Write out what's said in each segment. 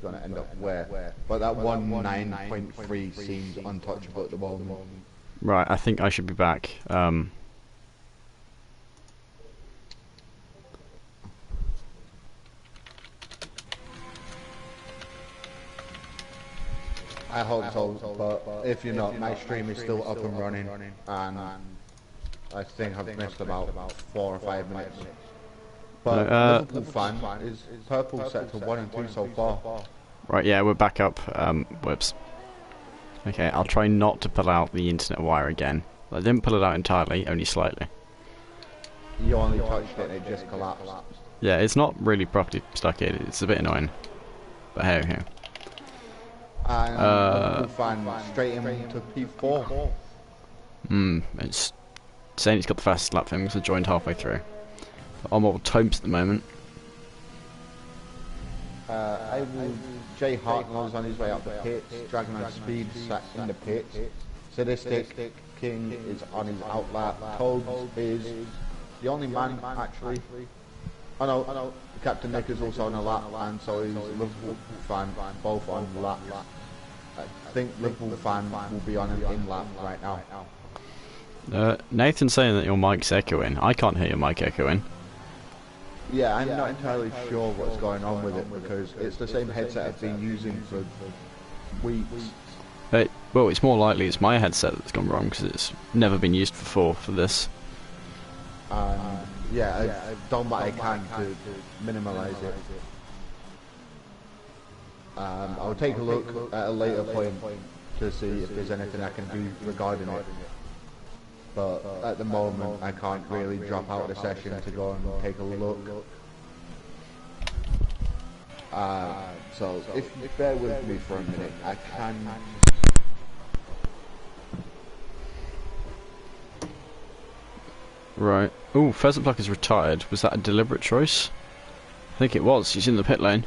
going to end up where. But that 1.9.3 seems untouchable at the moment. Right, I think I should be back. I hope so, but if you're not, my stream is still up and running, and I think I've missed about 4 or 5 minutes. But Liverpool fan is purple set to 1 and 2 so far. Right, yeah, we're back up. Whoops. Okay, I'll try not to pull out the internet wire again. I didn't pull it out entirely, only slightly. You only touched it and it just collapsed. Yeah, it's not really properly stuck in. It's a bit annoying. But hey, hey. And Liverpool fan straight into P4. It's saying it's got the fastest lap thing, so joined halfway through. I'm all times at the moment. Jay Hartnell's on his way up the pits, dragging on speed, sat in the pits. Sadistic King is on his outlap. Toads is the only man, actually. I know, Captain Nick is also on a lap, and so is Liverpool fan, both on laps. I think Liverpool fan will be on an in-lap right now. Nathan's saying that your mic's echoing. I can't hear your mic echoing. Yeah, I'm not entirely sure what's going on with it, because it's the same headset I've been using for weeks. Well, it's more likely it's my headset that's gone wrong, because it's never been used before for this. Yeah, I've done what I can to minimalise it. I'll take a look at a later point to see if there's anything I can do regarding it. But at the moment, I can't really drop out of the session to go and take a look. So if you bear with me for a minute, I can... Right. Ooh, Pheasant Pluck is retired. Was that a deliberate choice? I think it was. He's in the pit lane.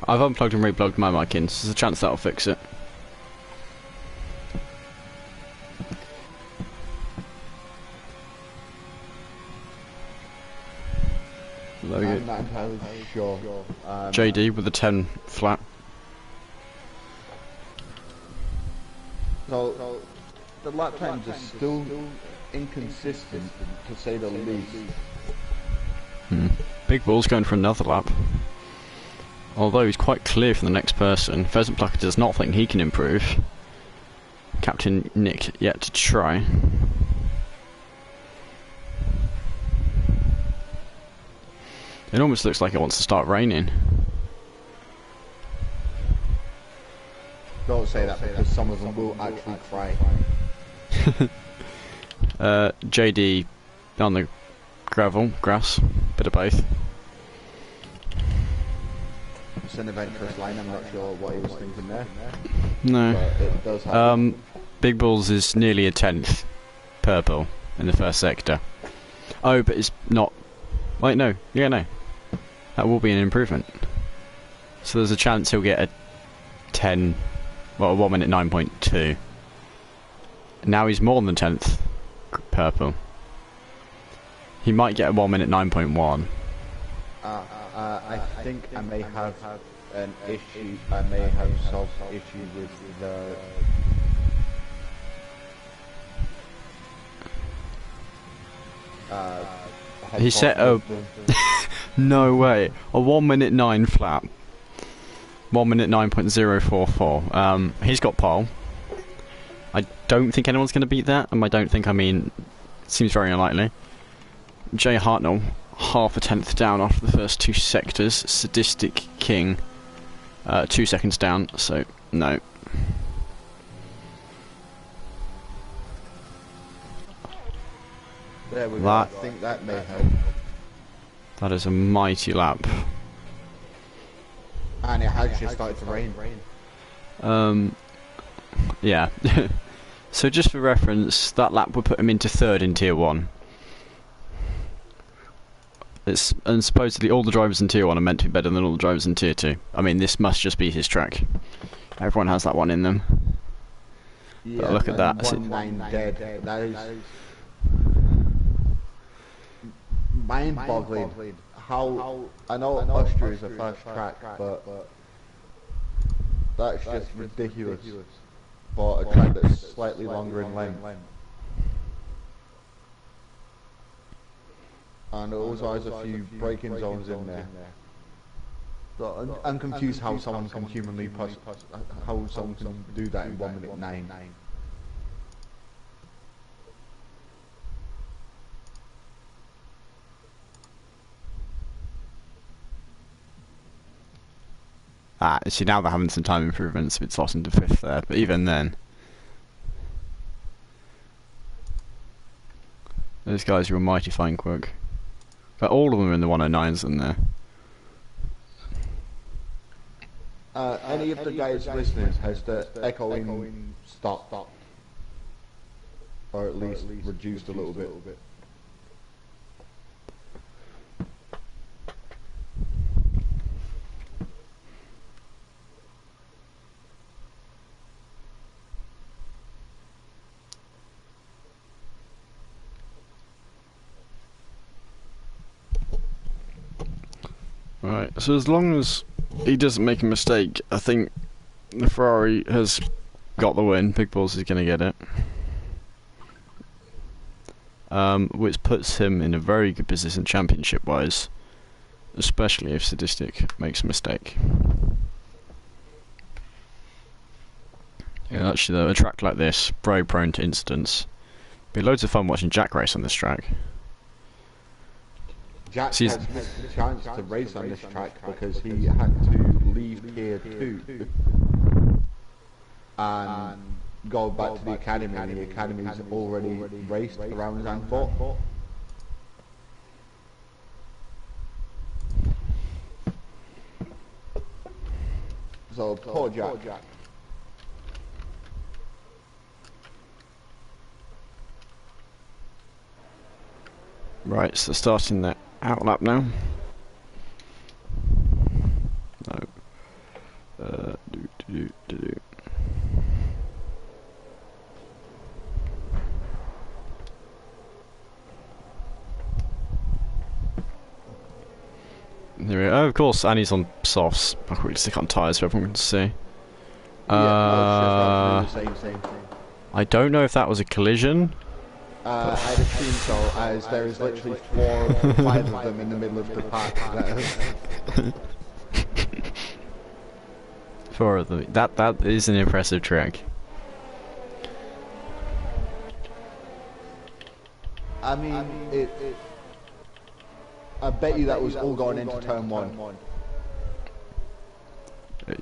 I've unplugged and replugged my mic in, so there's a chance that'll fix it. I'm not entirely sure. JD with the 10 flat. So the lap times are still inconsistent, to say the least. Big Bull's going for another lap. Although he's quite clear from the next person. Pheasant Plucker does not think he can improve. Captain Nick yet to try. It almost looks like it wants to start raining. Don't say that, because some of them will actually cry. JD on the grass, bit of both. It's an adventurous line, I'm not sure what he was thinking there. No. But it does happen. Big Bulls is nearly a 10th purple in the first sector. Oh, but it's not... Wait, no. Yeah, no. That will be an improvement. So there's a chance he'll get a 10... Well, a 1 minute 9.2. Now he's more than 10th purple. He might get a 1 minute 9.1. I think I may have an issue. I may have solved the issue with the. He set a. No way. A 1 minute 9 flat. 1 minute 9.044. He's got pole. I don't think anyone's going to beat that, and I don't think, I mean, it seems very unlikely. Jay Hartnell, half a 10th down after the first 2 sectors. Sadistic King, 2 seconds down, so no. There we go. I think that may help. That is a mighty lap. And it has just started to rain. Yeah. So just for reference, that lap would put him into 3rd in Tier 1. And supposedly all the drivers in Tier 1 are meant to be better than all the drivers in Tier 2. I mean, this must just be his track. Everyone has that one in them. Yeah, but look at that. 1-9 dead. That is mind-boggling. How I know Austria is a fast track, but That's just ridiculous. For a track that's slightly longer in length. And it also has a few braking zones in there. So I'm confused how someone can how someone can do that in 1:09. See, now they're having some time improvements. It's lost into 5th there, but even then, those guys are mighty fine quick. But all of them are in the 109s in there. Any of the guys listening has the echoing stopped, or at least reduced a little bit. Right, so as long as he doesn't make a mistake, I think the Ferrari has got the win. Big Balls is going to get it. Which puts him in a very good position championship-wise, especially if Sadistic makes a mistake. Yeah, actually though, a track like this, very prone to incidents. Be loads of fun watching Jack race on this track. Jack has missed the chance to race on this track because he had to leave Tier 2 and go back to the academy, and the academy's already raced around Zandvoort. So poor Jack. Right, so starting that outlap now. No. There we go. Oh, of course, Annie's on softs. I'll quickly stick on tyres for everyone to see. I don't know if that was a collision. I'd assume so, as there is literally 4 or 5 of them in the middle of the park. 4 of them. That is an impressive trick. I mean, I bet you that was all going into turn 1.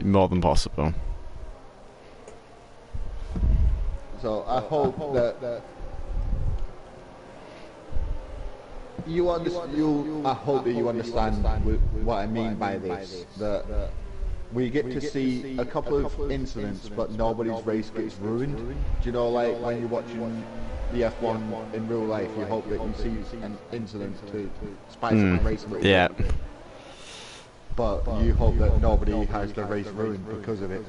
More than possible. So I hope that I hope that you understand what I mean by this. That we get to see a couple of incidents, but nobody's race gets ruined. Do you know, like when you're watching the F1 in real life, you hope that you see an incident to spice up the race a little bit. But you hope that nobody has the race ruined because of it.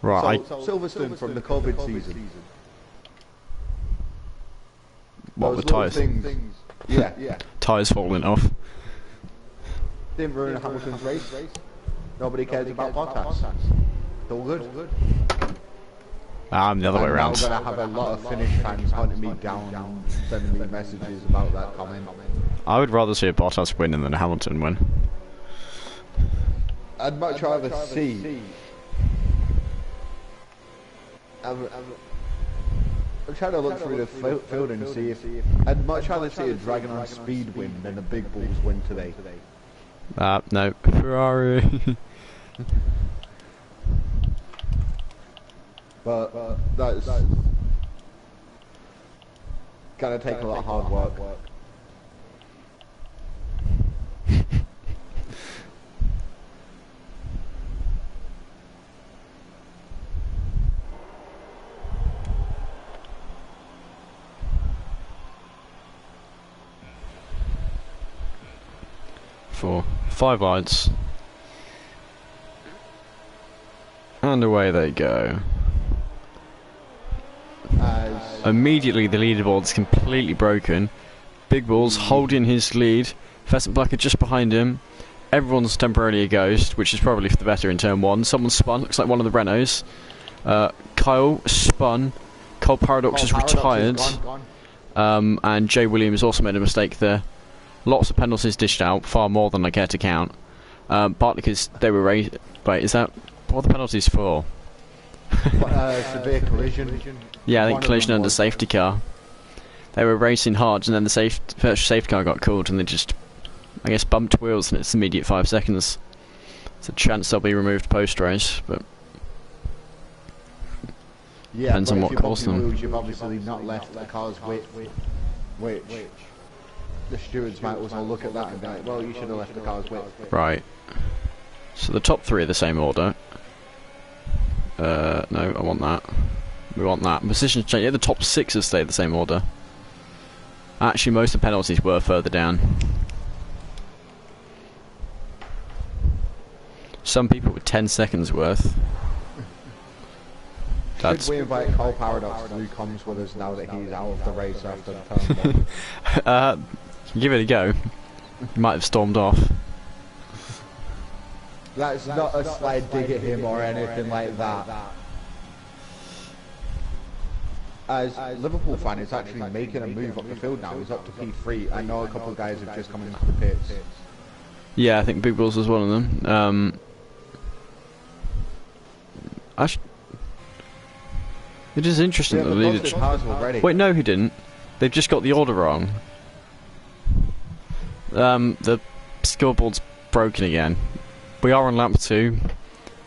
Right. So, Silverstone from the COVID season. What, with tyres? Yeah. Tyres falling off. Didn't ruin Hamilton's race. Nobody cares about Bottas. It's all good. I'm the other way around. I'm going to have a lot of Finnish fans hunting me down and sending me messages about that comment. I would rather see a Bottas win than a Hamilton win. I'd much rather see... I'm trying to look through the field and see if... I'd much rather see a Dragon on speed win than a Big Bulls win today. No. Ferrari. But that's gonna take a lot of hard work. For 5 lights. And away they go. Immediately the leaderboard's completely broken. Big Balls holding his lead. Pheasant Blacker just behind him. everyone's temporarily a ghost, which is probably for the better in turn 1. Someone spun, looks like one of the Renaults. Kyle spun, Cole Paradox is retired, and Jay Williams also made a mistake there. Lots of penalties dished out, far more than I care to count. Partly because they were raised. Wait, is that what are the penalties for? Severe collision. Yeah, I think collision under safety car. They were racing hard, and then the first safety car got called, and they just, I guess, bumped wheels, and it's immediate 5 seconds. There's a chance they'll be removed post-race, but yeah, depends on what caused them. Wheels, you've obviously not left the car's width, which the stewards might also look at that and be like, well, you should have left the car's width. Right. So the top 3 are the same order. No, I want that. We want that. Positions change. Yeah, the top 6 have stayed the same order. Actually, most of the penalties were further down. Some people with 10 seconds worth. Should we invite Cole Paradox who comes with us now that he's out of the race after turn 1? Give it a go. He might have stormed off. That's not a slide dig at him or anything like that. As a Liverpool fan, is actually making a move up the field now. He's up to P3. I know a couple of guys have just come into the pits. Yeah, I think Big Bulls was one of them. It is interesting that the leader. Wait, no, he didn't. They've just got the order wrong. The scoreboard's broken again. We are on lap 2.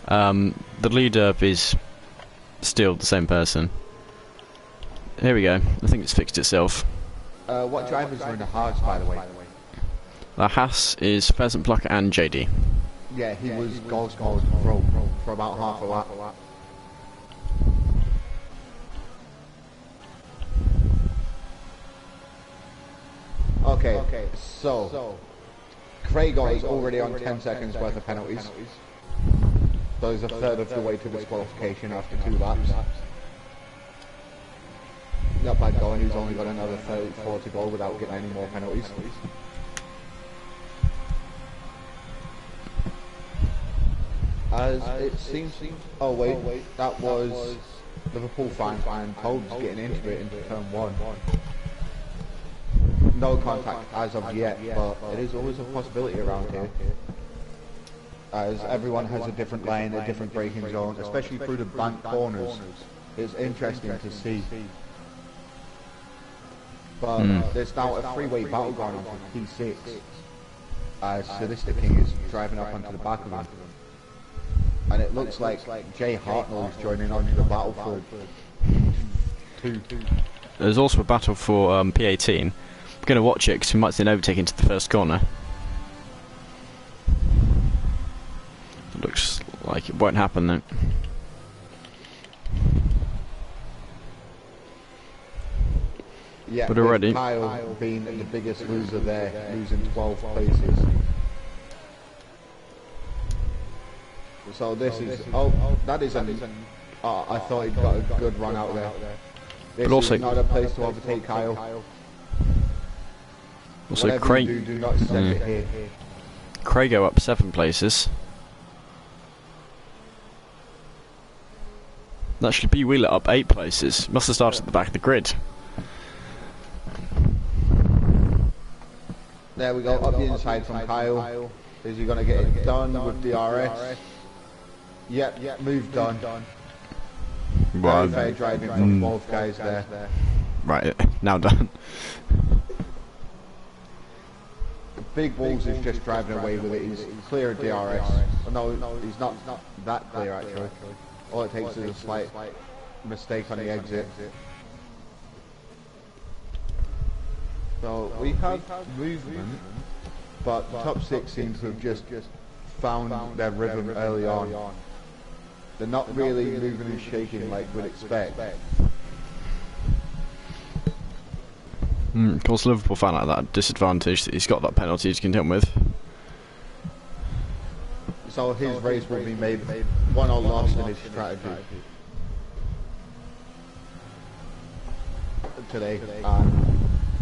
The leader is still the same person. Here we go. I think it's fixed itself. What drivers are in the Haas, by the way? The Haas is Pheasant Plucker and JD. Yeah, he was Ghost Mode for about half a lap. Okay, so Craigo is already on 10 seconds worth of penalties. So he's a third of the way to disqualification after 2 laps. Not bad going, he's only got another 34 to go without getting any more penalties. As it seems... Oh wait, that was Liverpool fan and Toad's getting into it into turn 1. No contact as of yet, but it is always a possibility around here. As everyone has a different lane, a different braking zone, especially through the bank corners. It's interesting to see. But there's now a 3-way battle going on for P6. As Sadistic King is driving up onto the back of him. And it looks like Jay Hartnell is joining onto the battle for P2. There's also a battle for P18. I'm going to watch it because we might see an overtake into the first corner. It looks like it won't happen though. Yeah, but already Kyle being the biggest loser there, losing 12 places. So this is that is I thought he'd got a good run out there. This but also is not a place to overtake Kyle. Also, Craig. Do not send it here. Craigo up 7 places. Actually, B Wheeler up 8 places. Must have started at the back of the grid. There we go, up the inside from Kyle. Is he going to get it done with DRS? Yep, move done. Very fair driving from both guys there. Right, now done. Big Balls is just driving away with it. He's clear of DRS. Oh, no, he's not that clear actually. All it takes is a slight mistake on the exit. So we have movement, but the top 6 seem to have just found their rhythm early on. They're not really moving and shaking like we'd expect. Of course, Liverpool fan at that disadvantage that he's got that penalty to contend with. So his race will be made won or lost in his strategy today.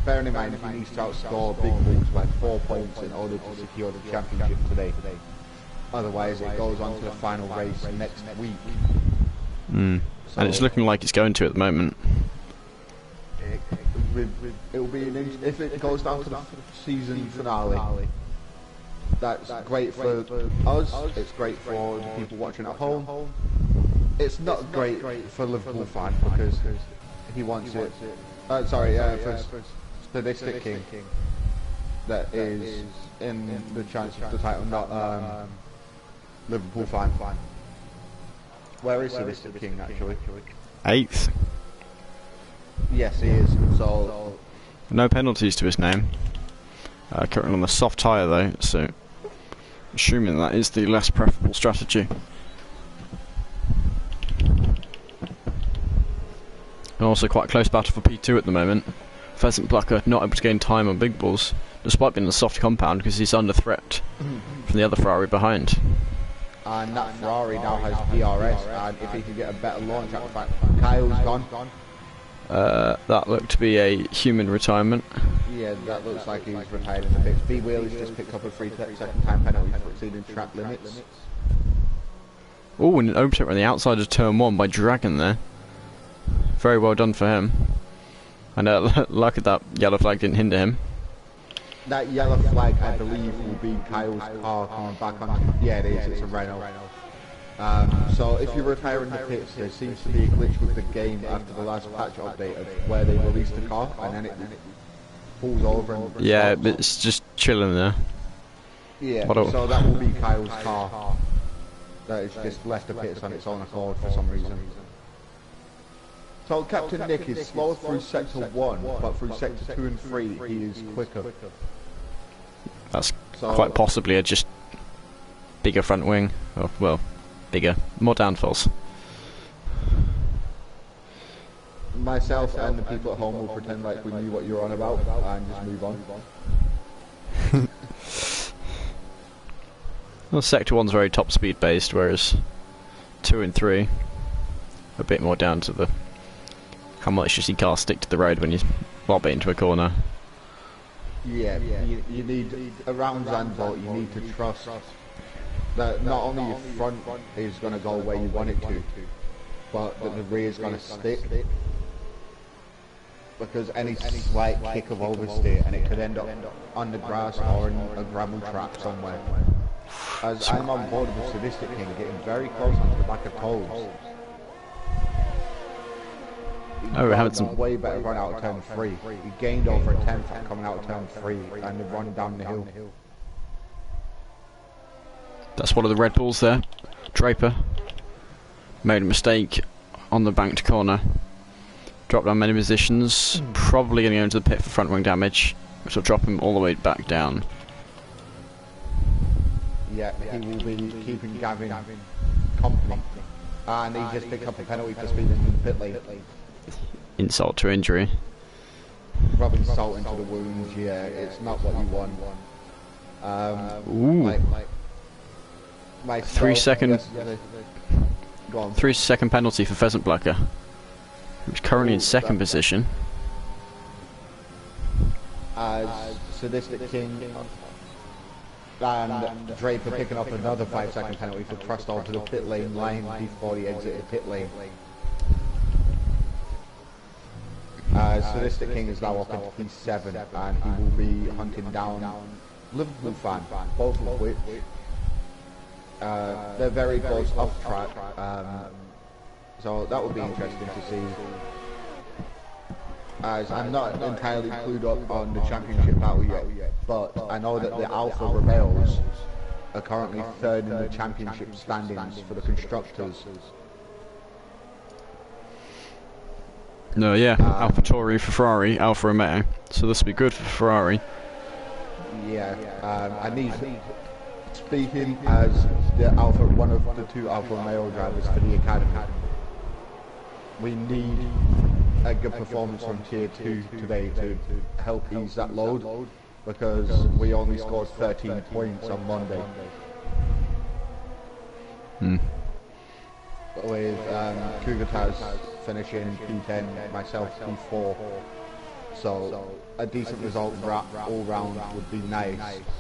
bearing in mind he needs to outscore Big Bulls by 4 points in order to secure the championship today. Otherwise, it goes on to the final race next week. So and it's looking like it's going to at the moment. It'll be if it goes down to the season finale. That's great for us. It's great for the people watching at home. It's not great for Liverpool fan because he wants it. For Statistic King that is in the chance of the title, not Liverpool fan. Where is Statistic King actually? 8th. Yes, he is. So no penalties to his name. Currently on the soft tyre though, so assuming that is the less preferable strategy. And also quite a close battle for P2 at the moment. Pheasant Plucker not able to gain time on Big Balls, despite being in the soft compound because he's under threat from the other Ferrari behind. And that Ferrari now has DRS, and if he can get a better launch out of that, Kyle's gone. That looked to be a human retirement. Yeah, that looks like he's retired in the pits. B Wheeler's just picked up a 3-second time penalty for exceeding track limits. Oh, and an overtake on the outside of turn 1 by Dragon there. Very well done for him. And lucky that yellow flag didn't hinder him. That yellow flag, I believe, will be Kyle's car coming back on. Yeah, it is. It's a Renault. So if you retire in the pits, there seems to be a glitch with the game after the last patch update of where they released the car and then it pulls over and yeah, but it's just chilling there. Yeah, so that will be Kyle's car. That is just left the pits on its own accord for some reason. So Captain Nick is slower through sector 1, but through sector 2 and 3 he is quicker. That's quite possibly a just bigger front wing, or well, bigger, more downfalls. Myself and the people at home will pretend like we knew what you're on about and just move on. Well, sector 1's very top speed based, whereas 2 and 3 a bit more down to the how much you see cars stick to the road when you lob it into a corner. Yeah, you need around Zandvoort, you need to trust that not only your front is going to go where you want it to, but that the rear is going to stick. Because any slight kick of oversteer and it could end up on the grass or in a gravel trap somewhere. As I'm on board with Sadistic King, getting very close onto the back of Toads. Oh, we haven't some way better run out of turn 3. He gained over a tenth coming out of turn 3 and the run down the hill. That's one of the Red Bulls there. Draper made a mistake on the banked corner. Dropped down many positions. Probably going to go into the pit for front wing damage, which will drop him all the way back down. Yeah, he will be keeping Gavin company. And he just picked up a penalty for speeding in the pit lane. Insult to injury. Rubbing salt into the wounds, yeah, it's not what you want. Ooh. Myself, 3 second. Go on. 3 second penalty for Pheasant Blacker, who's currently in second position. As Sadistic King and Draper picking up another 5 second penalty for crossed onto the pit lane line before he exited the pit lane. Sadistic King is now up into P7 and he will be hunting down Liverpool fan, both of which they're very close off track, so that will be interesting to see. As I'm not entirely clued up on the championship battle yet, but I know that the Alfa Romeos are currently third in the championship standings for the constructors. No, yeah, Alpha Tauri for Ferrari, Alfa Romeo. So this will be good for Ferrari. Yeah, I need, speaking as one of the 2 Alfa Romeo drivers for the academy, we need a good performance from Tier 2 today to help ease that load, because we only scored 13 points on Monday. With Kugataz finishing P10, myself P4. So a decent result all round would be nice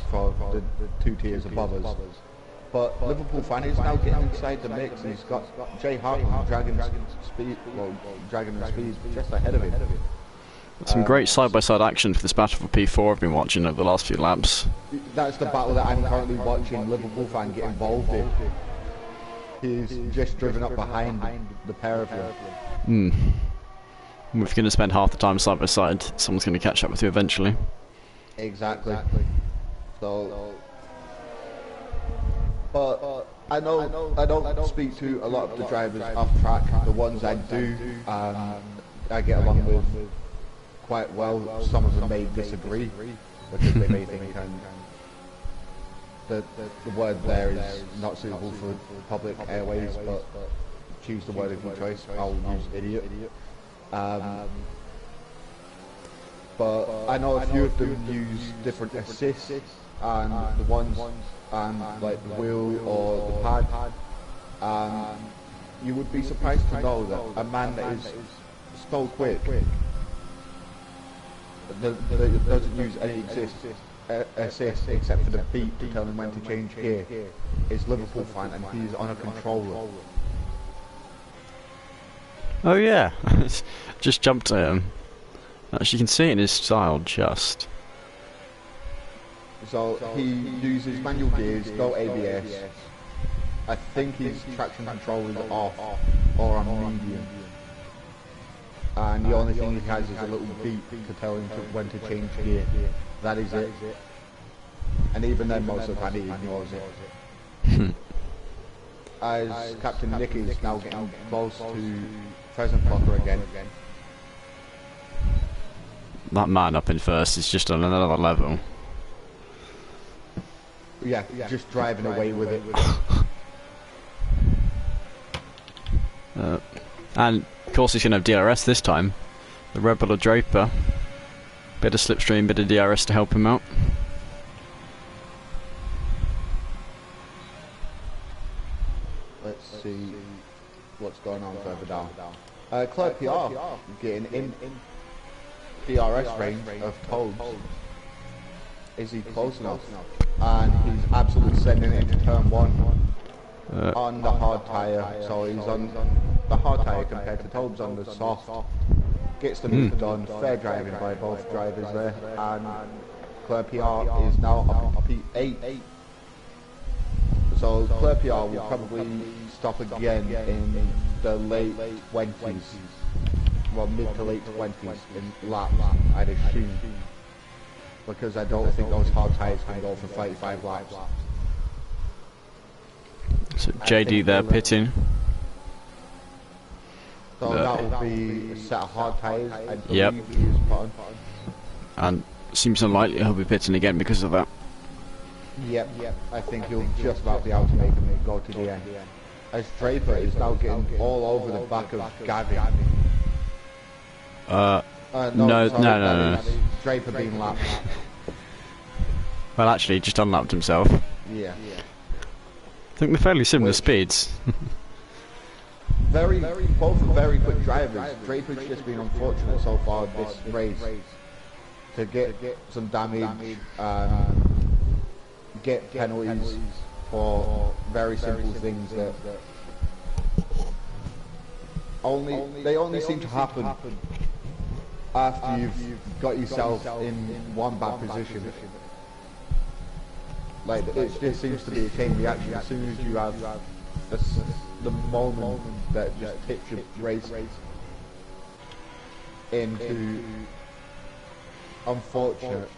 for the two tiers above us. But Liverpool fan is now getting inside the mix. He's got Jay Hartland dragging speed just ahead of him. Some great side-by-side action for this battle for P4 I've been watching over the last few laps. That's the battle that I'm currently watching Liverpool fan get involved in. He's just driven up behind the pair of them. If you're going to spend half the time side-by-side, someone's going to catch up with you eventually. Exactly. So, but I don't speak to a lot of the drivers off track. The ones I do, I get along with quite well. Some of them may disagree because they may think the word there is not suitable for public airways, but choose the word of your choice. I'll use idiot. But I know a few of them use different assists, and the ones like the wheel or the pad. You would be surprised to know that a man that is so quick that doesn't use any assist except for the beep to tell him when to change gear is Liverpool fan, and he's on a controller. Oh yeah, just jumped at him. As you can see in his style, just. So he uses manual gears, no ABS. I think his traction control is off or on medium. And the only thing he has is a little beep to tell him when to change gear. That is it. And even then, most of the time he ignores it. As Captain Nick is now getting close to Pheasant Plucker again. That man up in first is just on another level. Yeah, just driving away with it. And of course he's going to have DRS this time. The Red Bull or Draper. Bit of slipstream, bit of DRS to help him out. Let's see what's going on further down. Claire PR getting in DRS range of Toads. Is he close enough? And he's absolutely sending it into turn one on the hard tyre. So he's on the hard tyre compared to Toads on the soft. Gets the move done. Fair driving by both drivers there. And Claire PR is now up to P8. So Claire PR will probably stop again in the late 20s. Well, mid to late 20s in laps, I'd assume. Because I don't think those hard tyres can go for 35 laps. So JD there pitting. So that will be a set of hard tyres, I believe. Yep. He is put on. And seems unlikely he'll be pitting again because of that. Yep, I think he'll just about be able to make him go to the end. As Draper is now getting all over the back of Gavin. No. Draper being lapped. Well, actually, he just unlapped himself. Yeah. I think they're fairly similar speeds. Both are very quick drivers. Draper's just been unfortunate so far this race to get some damage, get penalties for very simple things that they only seem to happen after you've got yourself in one bad position. Like, it just seems to be a chain reaction. As soon as you have the moment that just tips your race into unfortunate.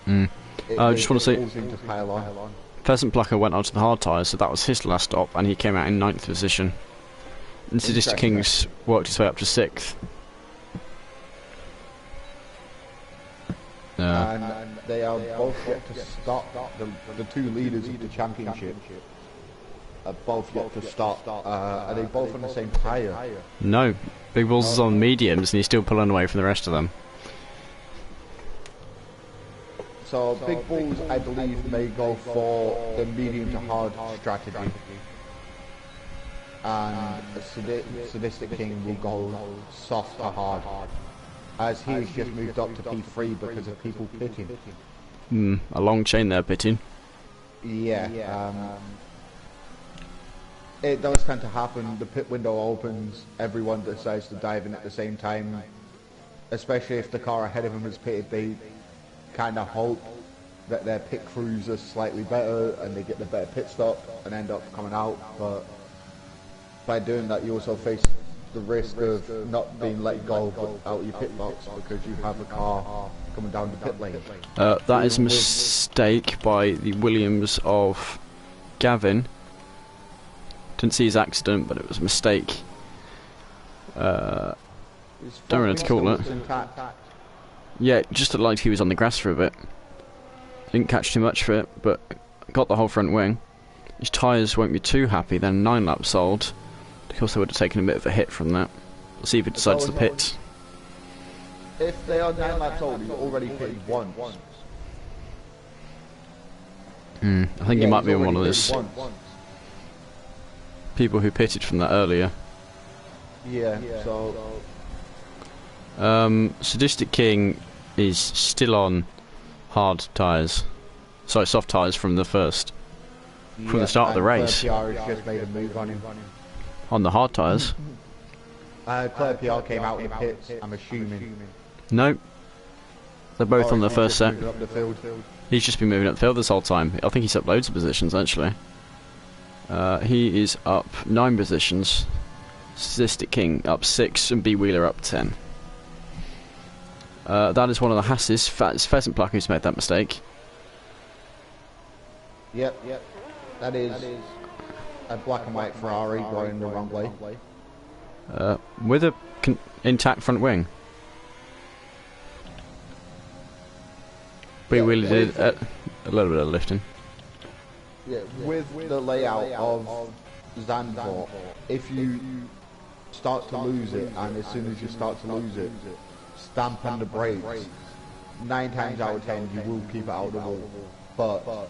I just want to say, to pile on. Pheasant Plucker went onto the hard tyres, so that was his last stop, and he came out in 9th position. And Sadistic Kings worked his way up to 6th. And they are both yet to stop. The two leaders of the championship are both yet to stop. Are they both on the same tyre? No, Big Bulls is on mediums, and he's still pulling away from the rest of them. So Big Bulls, I believe, may go for the medium to hard strategy, and Sadistic King will go soft to hard. as he's just moved up to P3 because of people pitting. A long chain there pitting. Yeah, it does tend to happen. The pit window opens, everyone decides to dive in at the same time, especially if the car ahead of them is pitted. They kind of hope that their pit crews are slightly better and they get the better pit stop and end up coming out, but by doing that you also face the risk of not being let go out your pit box because you have a car coming down the pit lane. That is a mistake by the Williams of Gavin. Didn't see his accident, but it was a mistake. Don't know how to call it. Yeah, it just looked like he was on the grass for a bit. Didn't catch too much for it, but got the whole front wing. His tyres won't be too happy, then 9 laps old. Of course, they would have taken a bit of a hit from that. We'll see if he decides to pit. If they are 9 laps old, he's already pitted once. I think he might be one of those people who pitted from that earlier. Yeah, so... Sadistic King is still on hard tyres. Sorry, soft tyres from the first. From the start of the race. Claire PR has just made a move on him. On the hard tyres? Claire PR came out in the pits, I'm assuming. No. They're both on the first set. Up the field. He's just been moving up the field this whole time. I think he's up loads of positions, actually. He is up 9 positions. Sadistic King up 6 and B Wheeler up 10. That is one of the Hasses. It's Pheasant Pluck who's made that mistake. Yep. That is a black and white Ferrari going the wrong way. With a intact front wing. B Wheeler did a little bit of lifting. Yeah, with the layout of Zandvoort, if you start to lose it, and as soon as you start to lose it, stamp on the brakes, 9 times out of 10 you will keep it out of the wall, but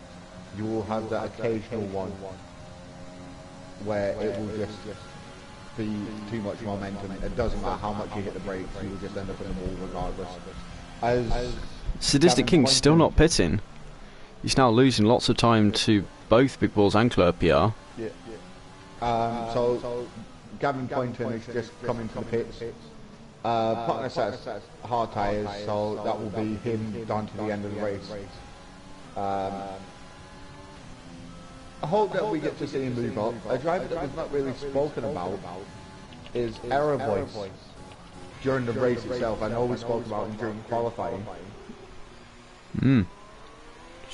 you will have that occasional one where it will just be too much momentum. It doesn't matter how much you hit the brakes, you will just end up in the wall regardless. As Sadistic King's still not pitting. He's now losing lots of time to both Big Balls and Claire PR. So Gavin Poynton is just coming to the pits. Partner sets hard tyres, so that will be him down to the end of the race. I hope that we get to see him move up. A driver that we've not really spoken about is Error Voice during the race itself. I know we spoke about him during qualifying.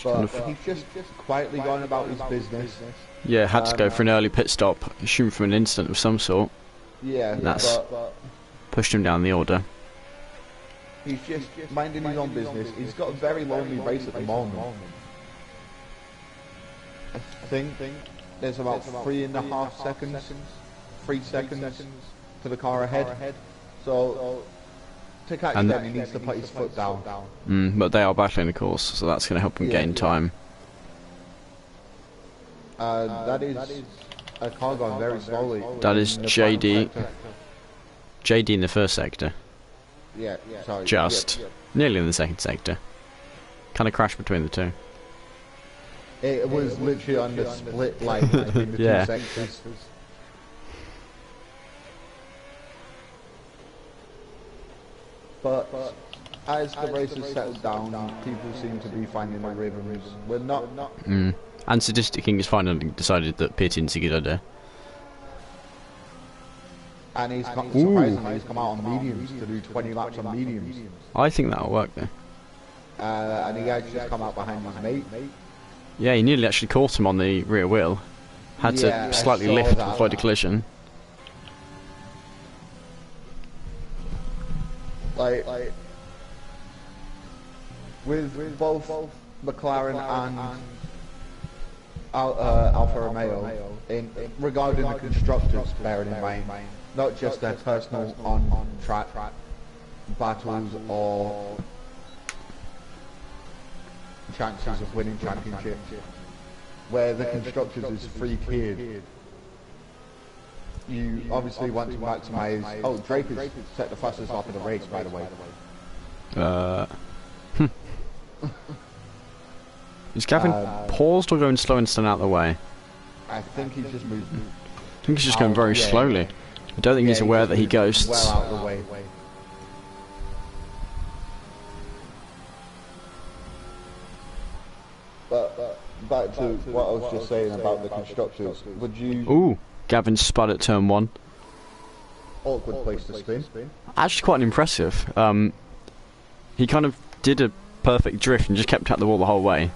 But he's just quietly going about his business. Yeah, had to go for an early pit stop, assumed from an incident of some sort. Yeah, that's pushed him down the order. He's just minding his own business. He's got a very lonely race at the moment. I think there's about 3.5 seconds, 3 seconds to the car ahead. So to catch them, he needs to put his foot down. But they are battling the course, so that's going to help him gain time. That is a car going very slowly. That is JD. JD in the first sector. Yeah, sorry. Just. Nearly in the second sector. Kind of crashed between the two. It was literally on the split line between the two sectors. But as the race has settled down, people seem to be finding their rhythms. We're not. And Sadistic King has finally decided that pitting's a good idea. And he's surprisingly he's come out on mediums to do 20 laps on mediums. I think that'll work though. And he actually just come out behind his mate. Yeah, he nearly actually caught him on the rear wheel. Had to slightly lift to avoid a collision. Like with both McLaren and Alfa Romeo, regarding the constructors, bearing in mind, not just their personal on-track battles or chances of winning championships, where the constructors is free-tiered. You obviously want to maximise. Oh, Draper's set the fastest lap of the race, by the way. Is Gavin paused or going slow and staying out of the way? I think he's just moving. I think he's just going very slowly. I don't think he's aware that he ghosts. Well out of the way. But back to what I was just saying about the constructors. Would you? Ooh, Gavin spud at turn 1. Awkward place to spin. Actually, quite impressive. He kind of did a perfect drift and just kept out the wall the whole way.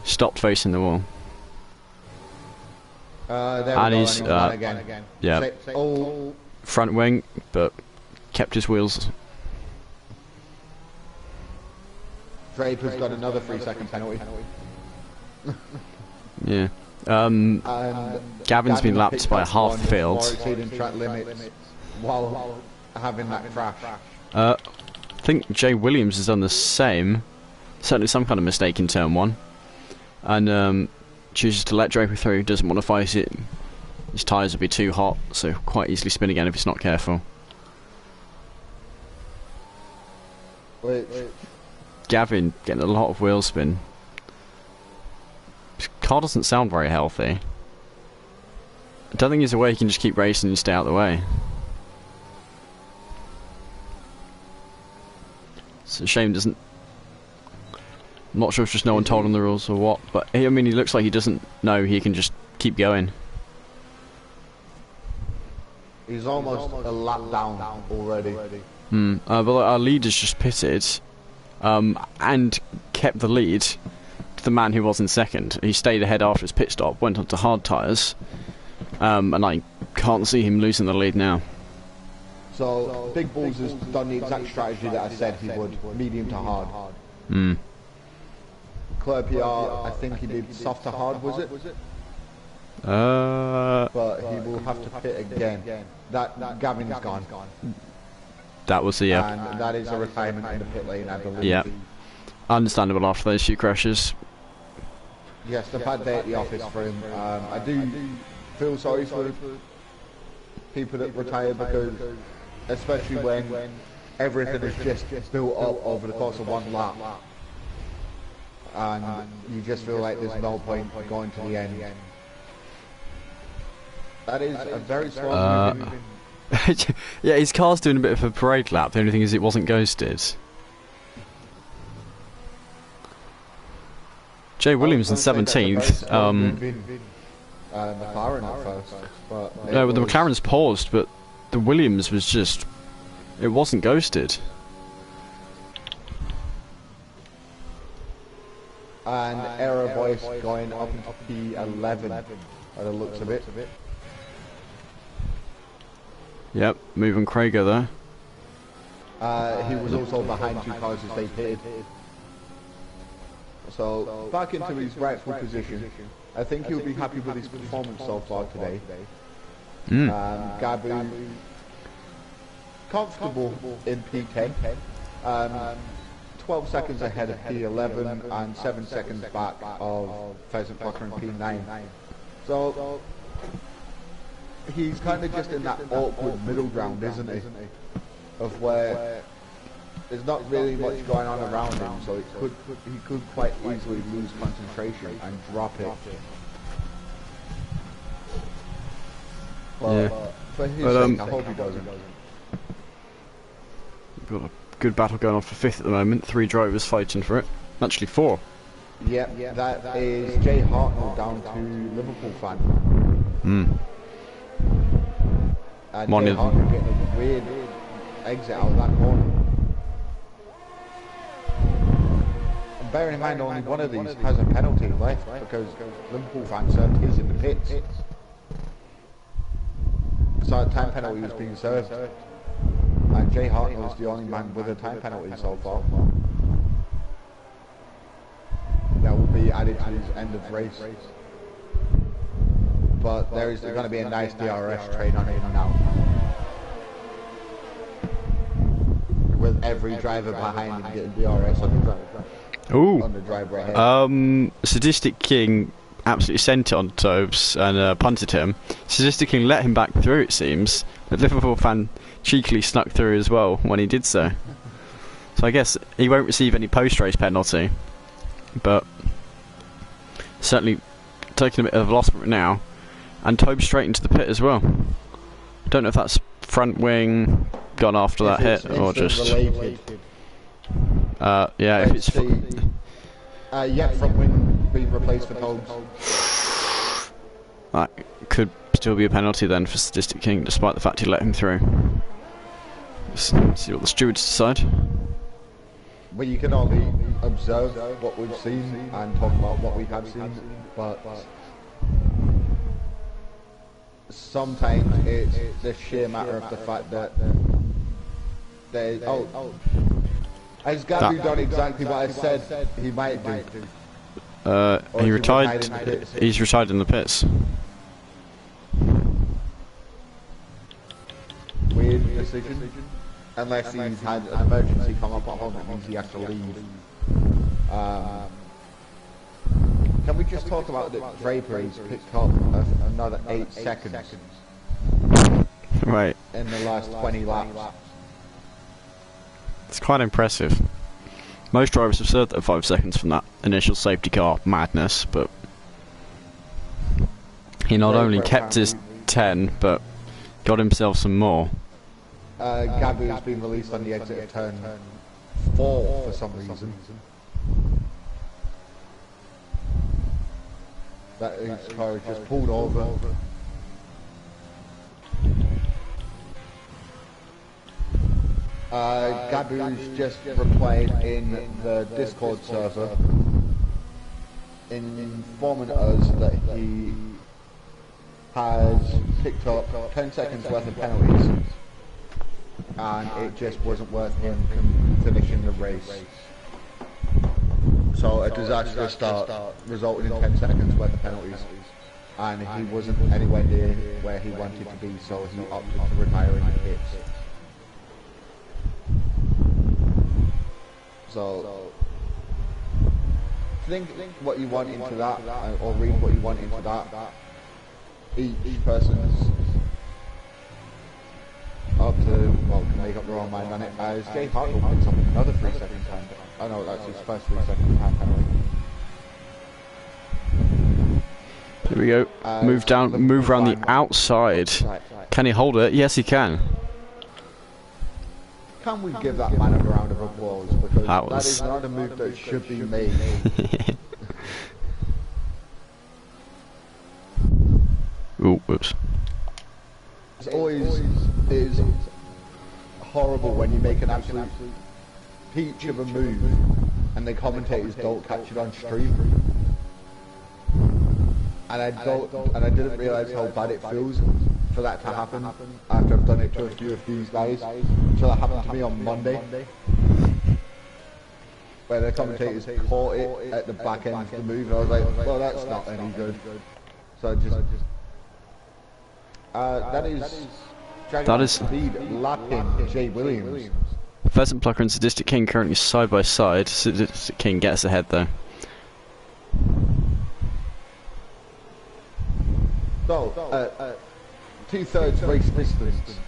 Stopped facing the wall. And he's again. Yeah, front wing, but kept his wheels. Draper's got another 3-second penalty. Yeah. Gavin's been lapped by half the field. Exceeding track limits while having that crash. I think Jay Williams has done the same. Certainly some kind of mistake in turn 1. And chooses to let Draper through, doesn't want to fight it. His tyres will be too hot, so quite easily spin again if he's not careful. Gavin getting a lot of wheel spin. His car doesn't sound very healthy. I don't think he's aware he can just keep racing and stay out of the way. It's a shame doesn't... I'm not sure if just no one told him the rules or what, but I mean he looks like he doesn't know he can just keep going. He's almost a lap down already. But our leader's just pitted and kept the lead to the man who was in second. He stayed ahead after his pit stop, went onto hard tyres, and I can't see him losing the lead now. So Big Balls has done the exact strategy that I said he would, medium to hard. Claire PR, I think he did soft to hard, was it? But he will have to pit again. That Gavin's gone. That was the and that is a retirement in the pit lane, I believe. Yeah, understandable after those few crashes. Yes, the bad day at the office for him. I do feel sorry for people that retire because, especially when everything is just built up over the course of one lap, and you just feel like there's no point going to the end. That is a very slow moving. Yeah, his car's doing a bit of a parade lap. The only thing is it wasn't ghosted. Jay Williams in 17th. McLaren at first. But no, the McLaren's paused, but the Williams was just... It wasn't ghosted. And Error Voice going up into P11 by the looks of it. Yep, moving Krager there. He was also behind 2 cars as they pitted. So, back into his rightful position. I think he'll be happy with his performance so far today. Gabu, comfortable in P10. 12 seconds ahead of P11 and 7 seconds back of Pheasant Plucker in P9. So, he's kind of just in that awkward middle ground, isn't he? Of where there's not really much going on around him, so he could quite easily lose concentration and drop it. But for his sake, I hope he doesn't. Got a good battle going on for 5th at the moment. 3 drivers fighting for it. Actually 4. Yep, that is Jay Hartnell down to Liverpool fan. And Jay Hartnell getting a weird exit out of that corner. And bearing in mind only one of these has a penalty left because Liverpool fan served his in the pits. So a time penalty was being served. And Jay Hartnell is the only man with a time penalty so far. That will be added to his end of race. But there is going to be a nice DRS train on him now. With every driver behind him getting DRS on the driver ahead. Sadistic King absolutely sent it on Tobes and punted him. Sadistic King let him back through, it seems. The Liverpool fan cheekily snuck through as well when he did so. So I guess he won't receive any post-race penalty, but certainly taking a bit of a loss from it now, and Tobe straight into the pit as well. Don't know if that's front wing gone after that hit or just yeah, if it's yeah, front wing being replaced for Tobe. That could still be a penalty then for Sadistic King, despite the fact he let him through. Let's see what the stewards decide. Well, you can only observe what we've seen and talk about what we have seen, but sometimes it's the sheer matter of the fact that there's... Oh, has Gabby done exactly what I said he might do? He retired. He's retired in the pits. Weird decision. Unless he's had an emergency come up at home, that means he has to leave. Can we just talk about that Draper's picked up another 8 seconds Right. in the last 20 laps? It's quite impressive. Most drivers have served at 5 seconds from that initial safety car madness, but he not only kept his 10, but got himself some more. Gabu has been released on the exit of turn 4 for some reason. That his car just pulled over. Gabu's just replied in the Discord server informing us that he has picked up 10 seconds worth of penalties and it just wasn't worth him finishing the race. So a disastrous start resulted in 10 seconds worth of penalties, and he wasn't anywhere near where he wanted to be, so he opted to retire in the pits. So think what you want into that, or read what you want into that. Each person's up to, well, can make up their own mind on it. As Jay Hartnell picks up another 3 second time. I know that's his first 3 second time penalty. Here we go. Move around the outside. Can he hold it? Yes, he can. Can we give that man a round of applause, because that is not a move that should be made. Ooh, whoops. It's always is horrible when you make an absolute peach of a move and the commentators don't catch it on stream. And I didn't realise how bad it feels for that to happen after I've done it to a few of these guys, until it happened to me on Monday, where the commentators caught it at the back end of the move, and I was like, well, that's not any good. So that is speed lapping Jay Williams. Pheasant Plucker and Sadistic King currently side by side. Sadistic King gets ahead though. So, 2/3 race distance,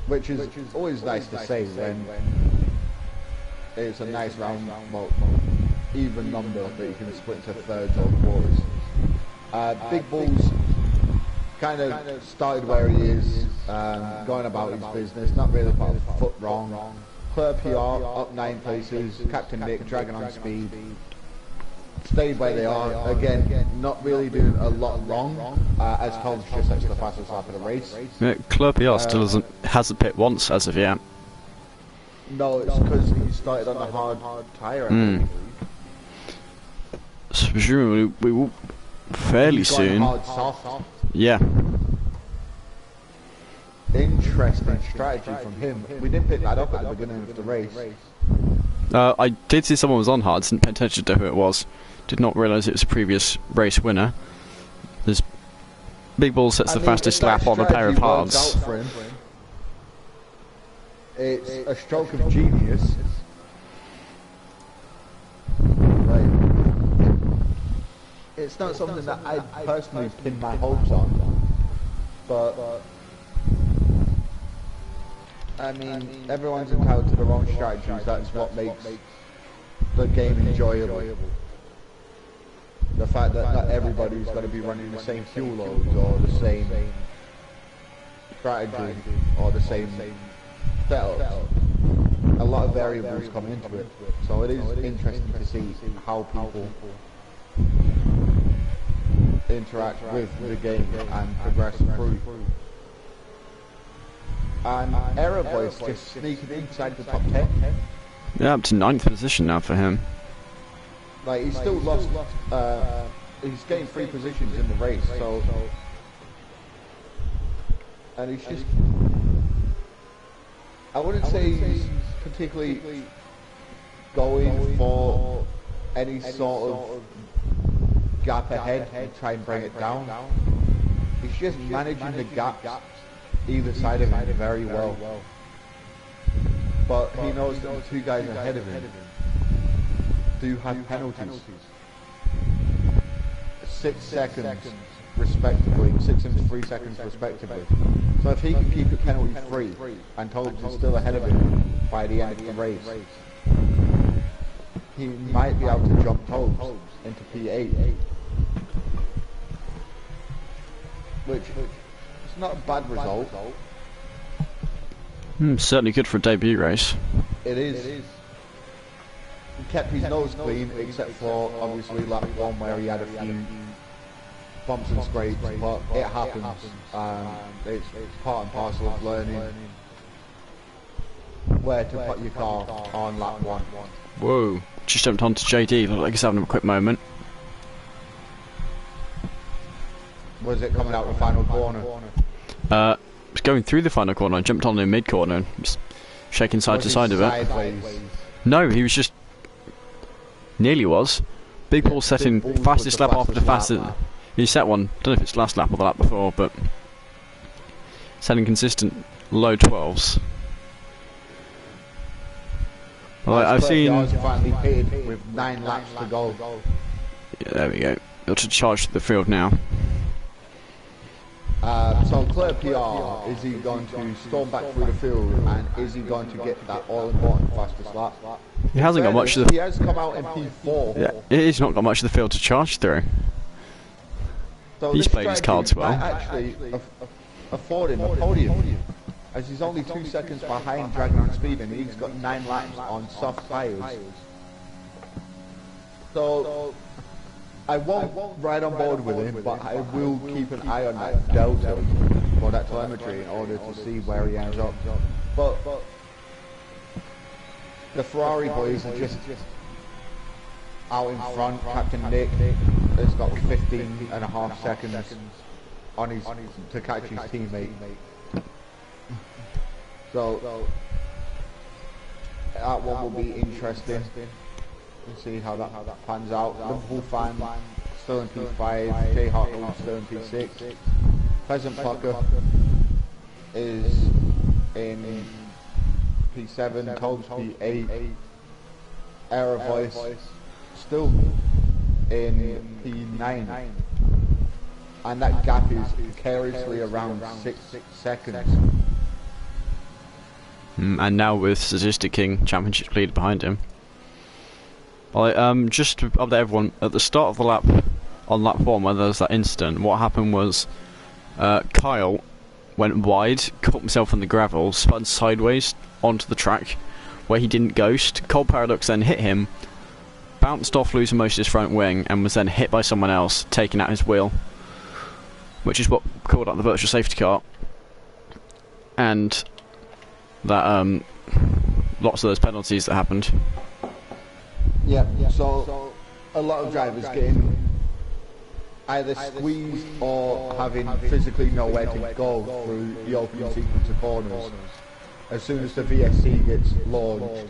which is always nice to say when it's a nice round, well, even number that you can split into thirds or quarters. Big Bull's kind of started where he is, going about his business, not really put a foot wrong. Clear PR, up 9 places, Captain Nick dragging on speed, stayed where they are, again, not really doing a lot wrong, as Tom's just actually the fastest lap of the race. Yeah, Club PR still hasn't pit once as of yet. No, it's because he started on a hard tyre, I believe. So presumably we will fairly soon. Hard soft. Yeah. Interesting strategy from him. We didn't pick that up at the beginning of the race. I did see someone was on hard, didn't pay attention to who it was. Did not realise it was a previous race winner. There's Big Bull sets the fastest lap on a pair of hards. It's a stroke of genius. Right. It's not something that I personally pin my hopes on, but I mean, everyone's entitled to their own strategies. That's what makes the game enjoyable. The fact that not everybody's going to be running the same fuel loads or the same strategy or the same setups. A lot of variables come into it, so it is interesting to see how people interact with the game and progress through. And Error Voice just sneaking inside the top 10. Yeah, up to 9th position now for him. Like, he's still lost, he's gained 3 positions in the race, so... And he's just... I wouldn't say he's particularly going for any sort of gap ahead and try and bring it down. He's just managing the gaps either side of him very well. But he knows that the 2 guys ahead of him do have penalties. 6 seconds respectively, 6 and 3 seconds respectively. So if he can keep it penalty free and Tobes is still ahead of him by the end of the race, he might be able to jump Tobes into P8. Which is not a bad result. Certainly good for a debut race. It is. He kept his nose clean, except for obviously lap 1 where he had a few bumps and scrapes, but it happens. It's part and parcel of learning where to put your car on lap 1. Whoa, just jumped onto JD, looked like he's having a quick moment. Was it coming out the final corner? Was going through the final corner, I jumped on in mid-corner, just shaking side to side of it. No, he was just... Nearly was. Big Paul setting fastest lap after fastest... He set one, don't know if it's last lap or the lap before, but... setting consistent low 12s. Well, I've seen... finally pitted with 9 laps to go. Yeah, there we go. Got to charge the field now. So Clear PR, is he going to storm back through the field and is he going to get that all-important fastest lap? He hasn't got much of the... He has come out in P4. Yeah, he's not got much of the field to charge through. So He's played his cards well. Actually afford him a podium, as he's only 2 seconds behind Dragon on speed and he's got 9 laps on soft tyres. So I won't ride on board with him, but I will keep an eye on that delta or that telemetry in order to see where he ends up. But the Ferrari boys are just out in front. Captain Nick has got 15.5 seconds on his to catch his teammate. So that one will be interesting. We'll see how that pans out. Liverpool fan still in P5, J Hartnell still in P6. Pheasant Plucker is in P7, Tobes P8, Error Voice still in P9. And that gap is precariously around 6 seconds. And now with Statistic King Championship leader behind him. Well, just to update everyone, at the start of the lap, on lap 1 where there was that incident, what happened was Kyle went wide, caught himself on the gravel, spun sideways onto the track where he didn't ghost. Cold Paradox then hit him, bounced off, losing most of his front wing, and was then hit by someone else, taking out his wheel, which is what called out the virtual safety car. And that, lots of those penalties that happened. Yeah, so a lot of drivers getting either squeezed or having physically nowhere to go through the opening sequence of corners. As soon as the VSC gets launched,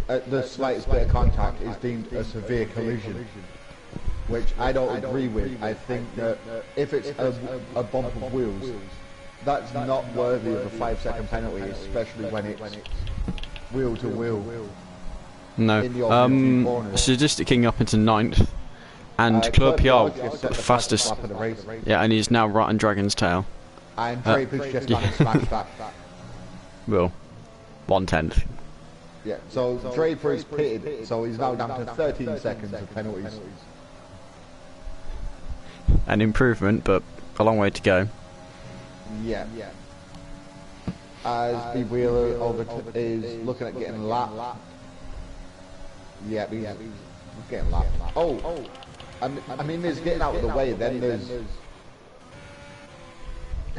the slightest bit of contact is deemed a severe collision, which I don't agree with. I think that if it's a bump of wheels, that's not worthy of a 5-second penalty, especially when it's wheel to wheel. No. Statistic King up into 9th, and Club PR the fastest. The race. Yeah, and he's now right on Dragon's tail. And Draper's just gone and smashed that. Well, 1/10. Yeah, so Draper is pitted, so he's now down to 13 seconds of penalties. An improvement, but a long way to go. Yeah. As B. Wheeler is looking at getting lapped. Yeah, he's getting lapped. Oh, I mean, there's getting out of the way, then there's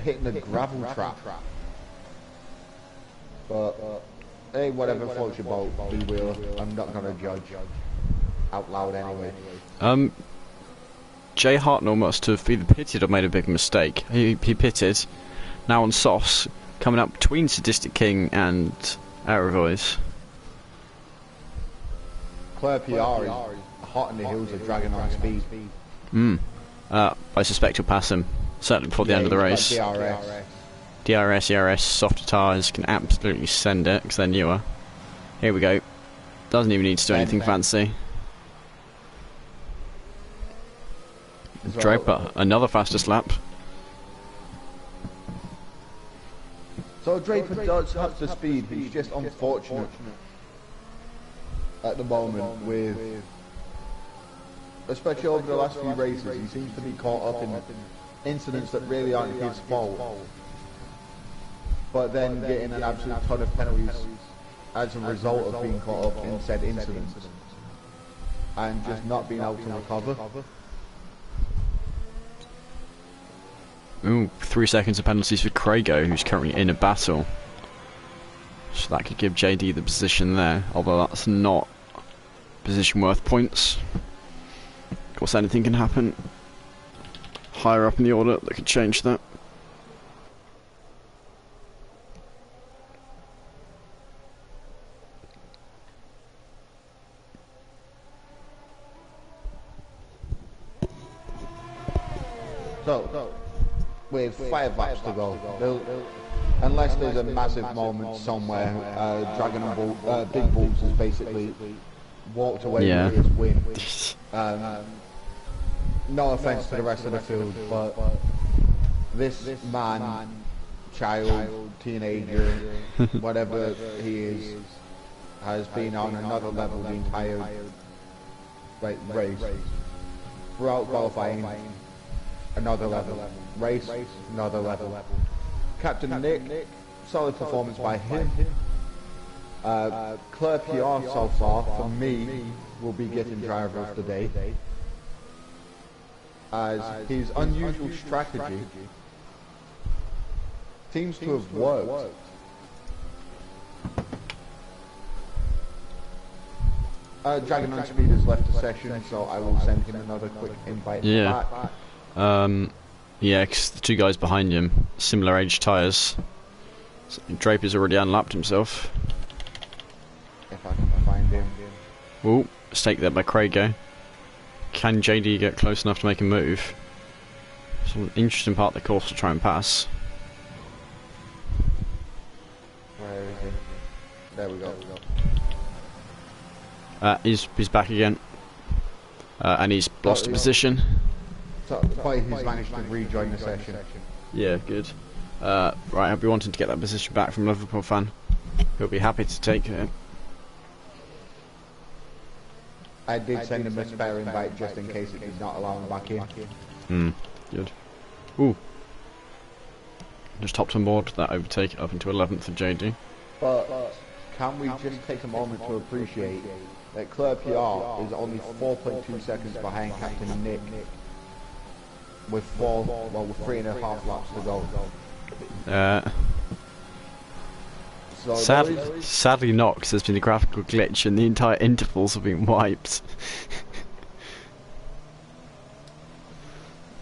hitting the gravel trap. But, hey, whatever floats your boat, B. Wheeler. I'm not going to judge out loud anyway. Jay Hartnell must have either pitted or made a big mistake. He pitted. Now on softs, coming up between Sadistic King and Aravois. Claire PR is hot in the heels of Dragon on speed. I suspect he'll pass him, certainly before the end of the race. DRS, ERS, softer tyres can absolutely send it, because they're newer. Here we go. Doesn't even need to do anything fancy. Draper, another fastest lap. So Draper does have the speed, he's just unfortunate at the moment with, especially over the last few races, he seems to be caught up in incidents that really aren't his fault, but then getting an absolute ton of penalties as a result of being caught up in said incidents and just not being able to recover. Ooh, 3 seconds of penalties for Craigo, who's currently in a battle. So that could give JD the position there, although that's not position worth points. Of course, anything can happen higher up in the order that could change that. So, with 5 laps to go, unless there's a massive moment somewhere, Dragon and Big Bulls has basically walked away with his win. No offence to the rest of the field, but this man, child, teenager, whatever he is, has been on another level the entire race. Throughout qualifying, another level. Race, another level. Captain Nick, solid performance by him. Claire PR so far, for me, will be getting driver of the day, as his unusual strategy seems to have worked. Dragon on Speed has left the session, so I will send him another quick invite back. Yeah, because the two guys behind him, similar age tyres. So Draper's already unlapped himself. If I can find him. Ooh, mistake there by Craigo. Can JD get close enough to make a move? It's an interesting part of the course to try and pass. Where is he? There we go. He's back again. And he's lost a position. So, but he's managed to rejoin the session. Yeah, good. Right, I'll be wanting to get that position back from Liverpool fan. He'll be happy to take it. I did send him a spare invite just in case it did not allow him back in. Good. Ooh. Just hopped on board that overtake up into 11th of JD. But can we just take a moment to appreciate that Claire PR is only 4.2 seconds behind Captain Nick with 3.5 laps to go. So sadly not, because there's been a graphical glitch and the entire intervals have been wiped.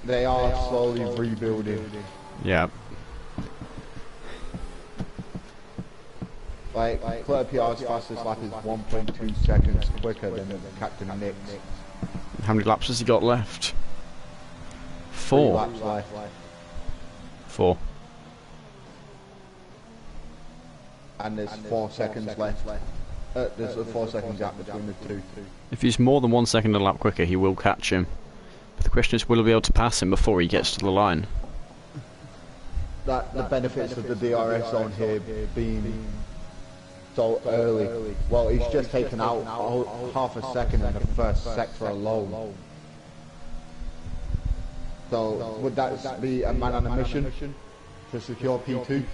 They are slowly rebuilding. Yeah. Like Claire PR's fastest lap is 1.2 seconds quicker than Captain Nick's. How many laps has he got left? 4. 3 laps left. 4. And there's 4 seconds left. There's a 4 second gap between the two. If he's more than 1 second a lap quicker, he will catch him. But the question is, will he be able to pass him before he gets to the line? that the benefits of the DRS zone here being so early. Well, he's just taken out half a second in the first sector alone. So would that be a man on a mission to secure P2?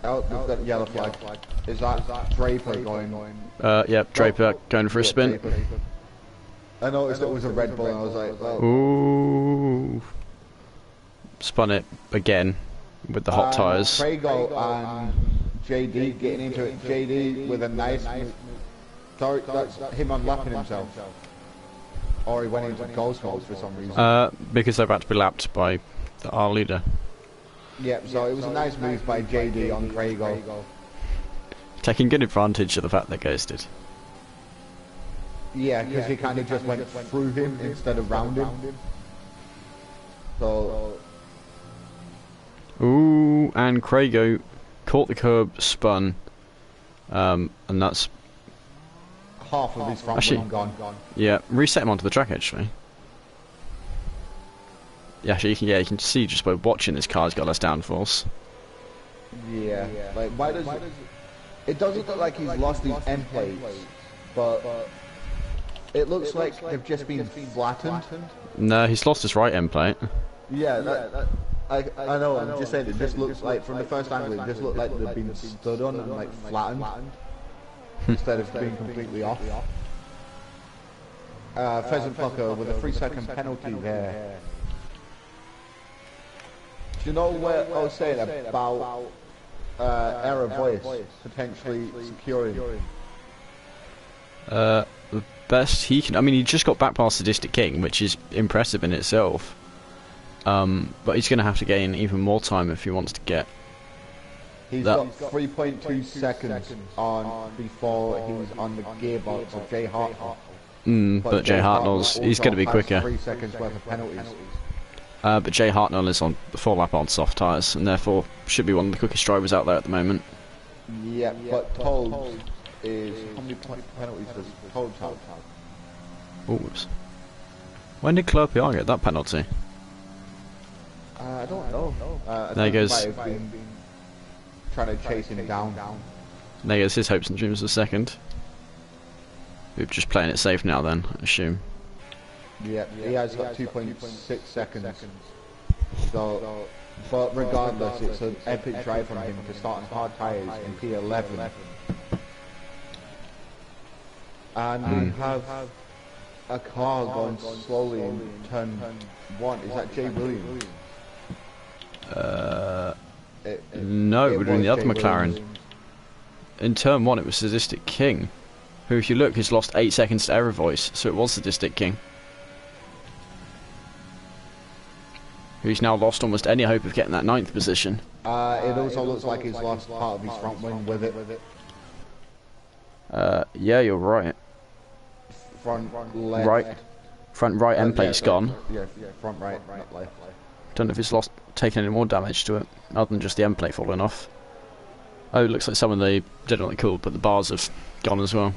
Oh, there's that yellow flag. Is that Draper going? Yep, Draper going for a spin. I noticed it was a Red Bull and I was like, well. Ooh. Spun it again with the hot tyres. Prego and JD getting into it. JD with a nice move. Sorry, that's him unlapping himself. Or he went into ghost mode for some reason. Because they're about to be lapped by our leader. Yep, so it was a nice move by JD on Prego. Taking good advantage of the fact they ghosted. Yeah, because he kind of just went through him instead of round him. So. Ooh, and Craigo caught the curb, spun, and that's half of his front wing gone. Yeah, reset him onto the track actually. Yeah, actually, you can see just by watching this car's got less downforce. Yeah, like why does it doesn't look like he's lost his end plates, but it looks like they've just been flattened. No, he's lost his right end plate. Yeah, I know. I'm just saying it just looks like from the first angle it just looked like they've been stood on and like flattened instead of being completely off. Pheasant Plucker with a 3-second penalty there. Do you know what I was saying about error voice potentially securing? The best he can. I mean, he just got back past Sadistic King, which is impressive in itself. But he's going to have to gain even more time if he wants to get. He's got 3.2 seconds on before he's on the gearbox of Jay Hartnell. But Jay Hartnell's he's going to be quicker. 3 seconds worth of penalties. But Jay Hartnell is on the 4 lap on soft tyres, and therefore should be one of the quickest drivers out there at the moment. Yeah, but Toad is how many penalties does Toad have? Oops. When did Clerpiar get that penalty? I don't know. There he goes. Been trying to chase him down. There goes his hopes and dreams of second. We're just playing it safe now then, I assume. Yeah, he has got 2.6 seconds. So, but regardless, it's an epic drive from him to start on hard tyres in P11. And we have a car going slowly in turn 1. Is that Jay Williams? No, we're doing the other Jay McLaren. Williams. In turn 1 it was Sadistic King, who if you look has lost 8 seconds to error voice, so it was Sadistic King. Who's now lost almost any hope of getting that 9th position. It also looks like he's lost part of his front wing with it. Yeah, you're right. Front left. Right. Front right end plate's gone. Yeah, front right, not left. Don't know if it's taken any more damage to it, other than just the end plate falling off. Oh, it looks like some of the did not cool, but the bars have gone as well.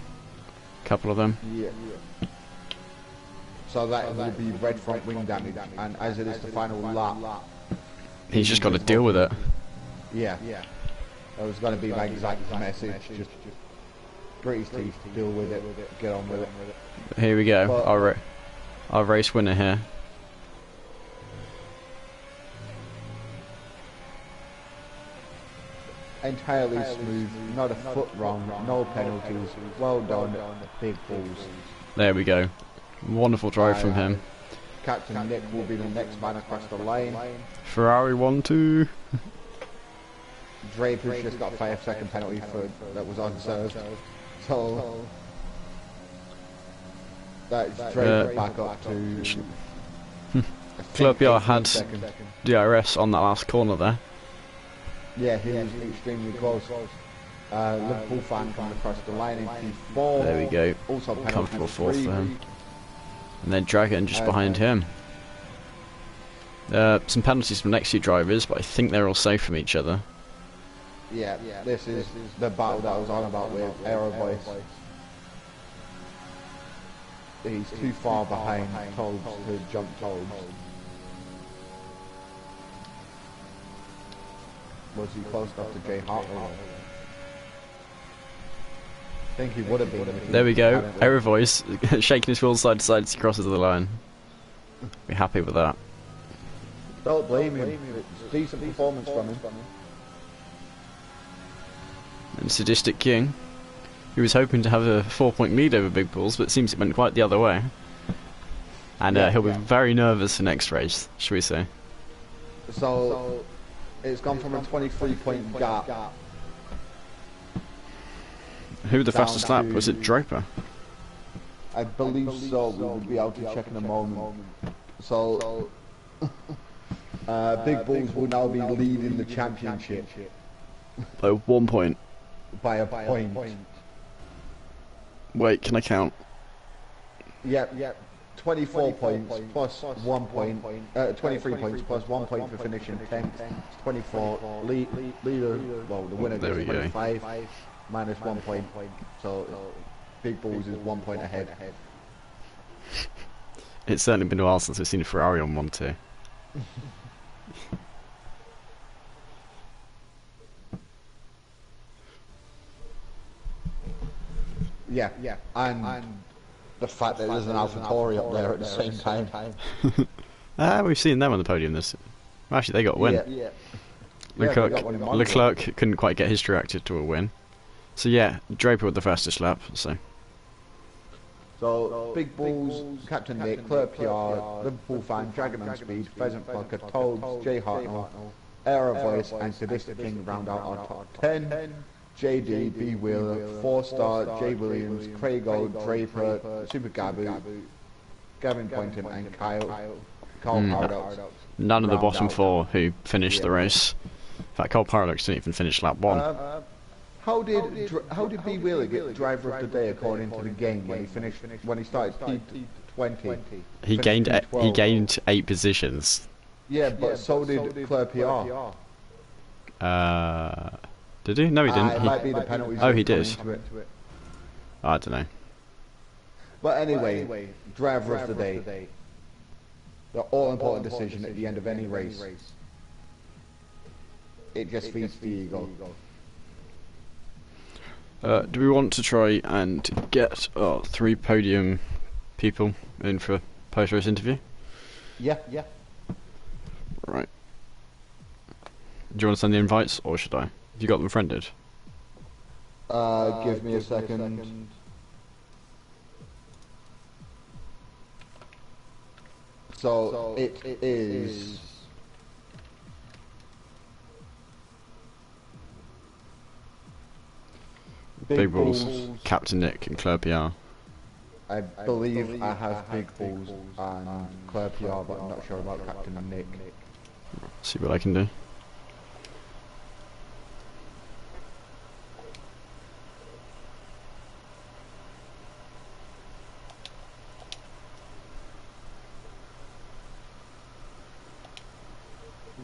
A couple of them. Yeah. So that will be red front wing damage, and as it is the final lap, he's just got to deal with it. Yeah. That was going to be my exact message. Just grit his teeth, deal with it, get on with it. Here we go. Our race winner here. Entirely smooth, not a foot wrong, no penalties. Well done, big balls. There we go. Wonderful drive from him. Captain Nick will be the next man across the line. Ferrari 1-2. Draper's just got a 5-second penalty for that was unserved. So that's Draper back up to. Clerpiar had DRS on that last corner there. Yeah, he was extremely close. Liverpool fan coming across the line in P4. There we go. Also Comfortable 4th for him. And then Dragon just behind him. Some penalties from the next few drivers, but I think they're all safe from each other. Yeah, this is the battle that I was on about with Aero Voice. he's too far behind Toads to jump Toads. Was he close enough to Jay Hartnell? I think he would have been. There we go. Error voice shaking his wheel side to side as he crosses the line. Be happy with that. Don't blame him. It's a decent performance from him. And Sadistic King, he was hoping to have a 4-point lead over Big Balls, but it seems it went quite the other way. And he'll be very nervous for next race, should we say? So it's gone from a 23-point gap. Who the fastest lap? Was it Draper? I believe so. We will be able to check in a moment. So Big Balls will now be leading the championship By 1 point. by a point. Wait, can I count? Yep. 24 points plus 1 point. 23 points plus 1 point for finishing 10th. 24. Leader. Well, the winner There gets we go. 25 minus 1 point. So Big Balls is 1 point ahead. It's certainly been a while since we've seen a Ferrari on 1-2. Yeah. And the fact that there's an AlphaTauri up there at the same time. We've seen them on the podium this. Well, actually, they got a win. Yeah. Leclerc couldn't quite get his reacted to a win. So yeah, Draper with the fastest lap. So Big Balls, Captain Nick, Claire PR, Liverpool Fan, Dragon on Speed, Pheasant Plucker, Toads, Jay Hartnell, Air Voice, and Sadistic King round out our top 10. JD, B Wheeler, 4-star, Jay Williams, Craigo, Draper, Super Gabu, Gavin Poynton, and Kyle Paradox. None of the bottom four who finished the race. In fact, Cole Paradox didn't even finish lap 1. How did B Wheeler get driver of the day according to the game when he started P20? He gained 8 positions. Yeah, but so did Claire PR. Did he? No, he didn't. It might be the penalties. Oh, he did. I don't know. But anyway, driver of the day. The all-important decision at the end of any race. It just feeds the ego. Do we want to try and get 3 podium people in for a post-race interview? Yeah. Right. Do you want to send the invites, or should I? Have you got them friended? Give me a second. So it is... Big Balls, Captain Nick, and Claire PR. I believe I have Big Balls and Claire PR, but I'm not sure about Captain Nick. See what I can do.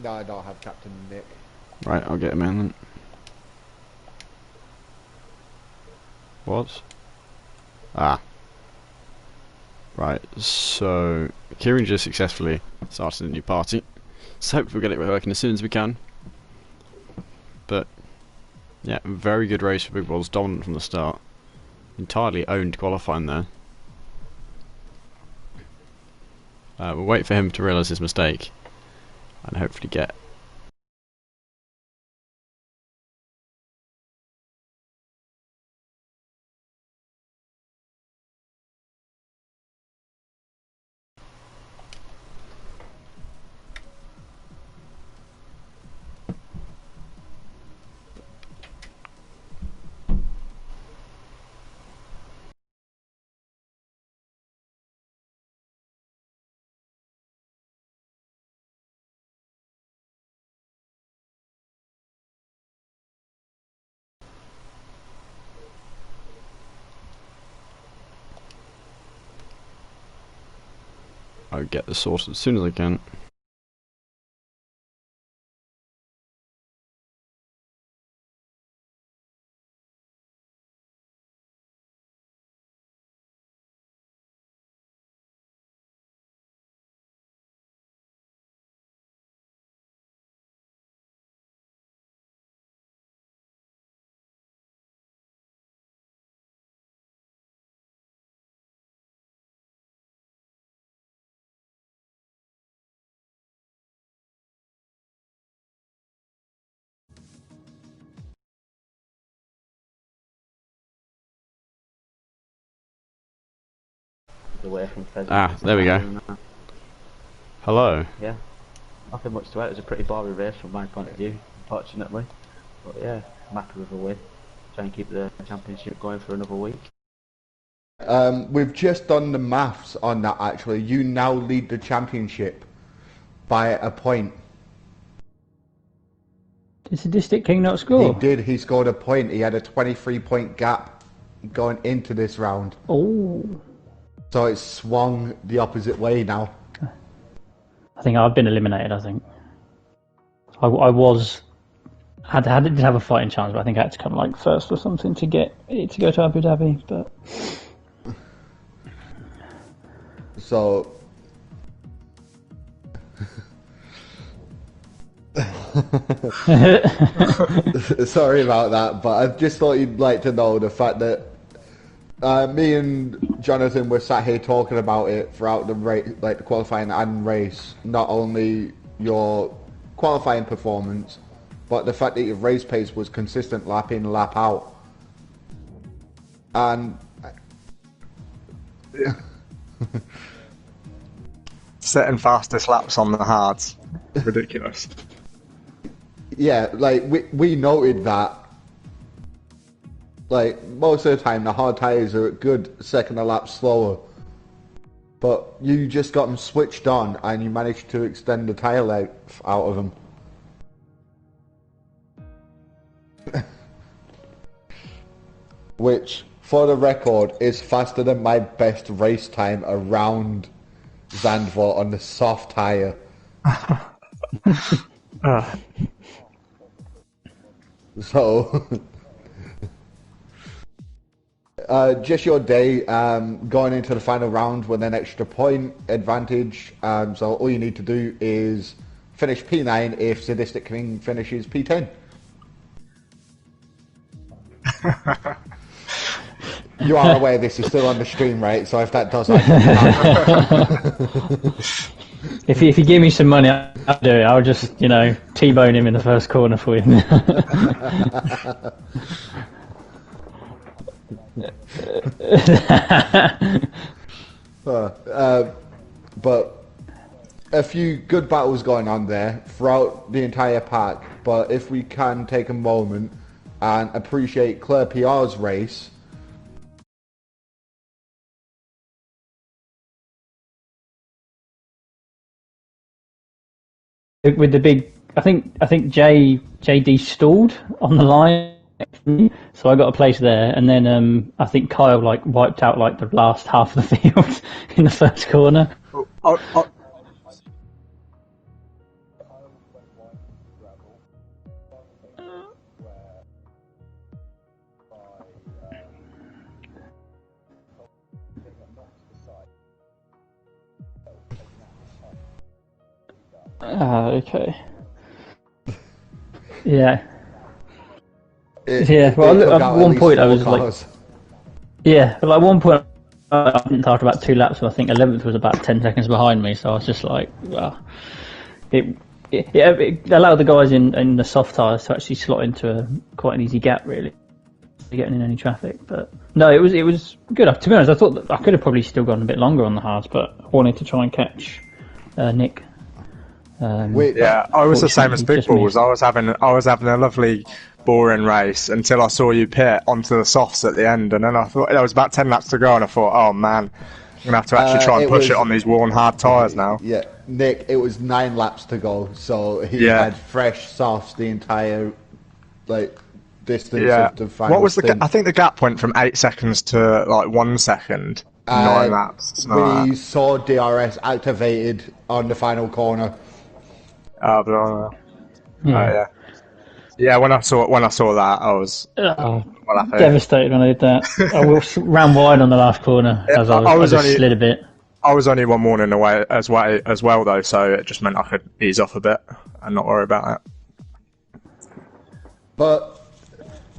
No, I don't have Captain Nick. Right, I'll get him in then. What? Right, so Kieran just successfully started a new party. So hopefully we'll get it working as soon as we can. But yeah, very good race for Big Balls, dominant from the start. Entirely owned qualifying there. We'll wait for him to realise his mistake and hopefully get I'll get this sorted as soon as I can. away from Pheasant. Ah, there we go. Hello. Yeah, nothing much to it. It was a pretty boring race from my point of view, unfortunately. But yeah, I'm happy with a win. Try and keep the championship going for another week. We've just done the maths on that actually. You now lead the championship by a point. Did Sadistic King not score? He did, he scored a point. He had a 23-point gap going into this round. Oh. So it's swung the opposite way now. I think I've been eliminated, I think. I did have a fighting chance, but I think I had to come like first or something to get it to go to Abu Dhabi, but... So... Sorry about that, but I just thought you'd like to know the fact that me and Jonathan were sat here talking about it throughout the race, like the qualifying and race. Not only your qualifying performance, but the fact that your race pace was consistent lap in, lap out. And setting fastest laps on the hards, ridiculous. Yeah, like we noted that. Like most of the time, the hard tires are a good second a lap slower, but you just got them switched on and you managed to extend the tire life out of them. Which, for the record, is faster than my best race time around Zandvoort on the soft tire. So, just your day going into the final round with an extra point advantage. So all you need to do is finish P9 if Sadistic King finishes P10. You are aware this is still on the stream, right? So if that does happen... If you give me some money, I'll do it. I'll just, T-bone him in the first corner for you. But a few good battles going on there throughout the entire pack. But if we can take a moment and appreciate Claire PR's race. With the big, I think JD stalled on the line, so I got a place there, and then I think Kyle wiped out the last half of the field in the first corner. Okay. Yeah. Well, at one point I was cars. At one point I didn't start about 2 laps, so I think 11th was about 10 seconds behind me. So I was just like, well, it allowed the guys in the soft tyres to actually slot into quite an easy gap, really, getting in any traffic. But no, it was good. To be honest, I thought that I could have probably still gone a bit longer on the hards, but I wanted to try and catch Nick. I was the same as Big Balls. I was having a lovely, boring race until I saw you pit onto the softs at the end, and then I thought there was about 10 laps to go, and I thought, oh man, I'm gonna have to actually try and push it on these worn hard tyres now. Yeah, Nick, it was 9 laps to go, so he had fresh softs the entire distance of the final. What was the? I think the gap went from 8 seconds to 1 second. 9 laps. We saw DRS activated on the final corner. Yeah. When I saw that, I was devastated when I did that. I ran wide on the last corner as I just slid a bit. I was only 1 morning away as well though, so it just meant I could ease off a bit and not worry about it. But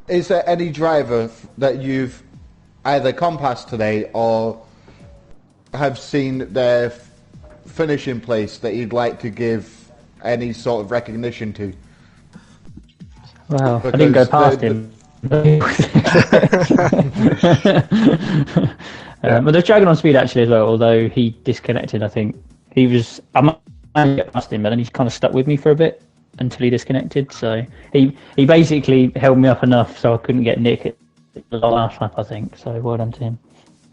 is there any driver that you've either compassed today or have seen their finishing place that you'd like to give any sort of recognition to? Well, because I didn't go past him. But there's Dragon on speed actually as well, although he disconnected, I think. He was... I might get past him, but then he kind of stuck with me for a bit until he disconnected. So he basically held me up enough so I couldn't get Nick the last lap, I think. So well done to him.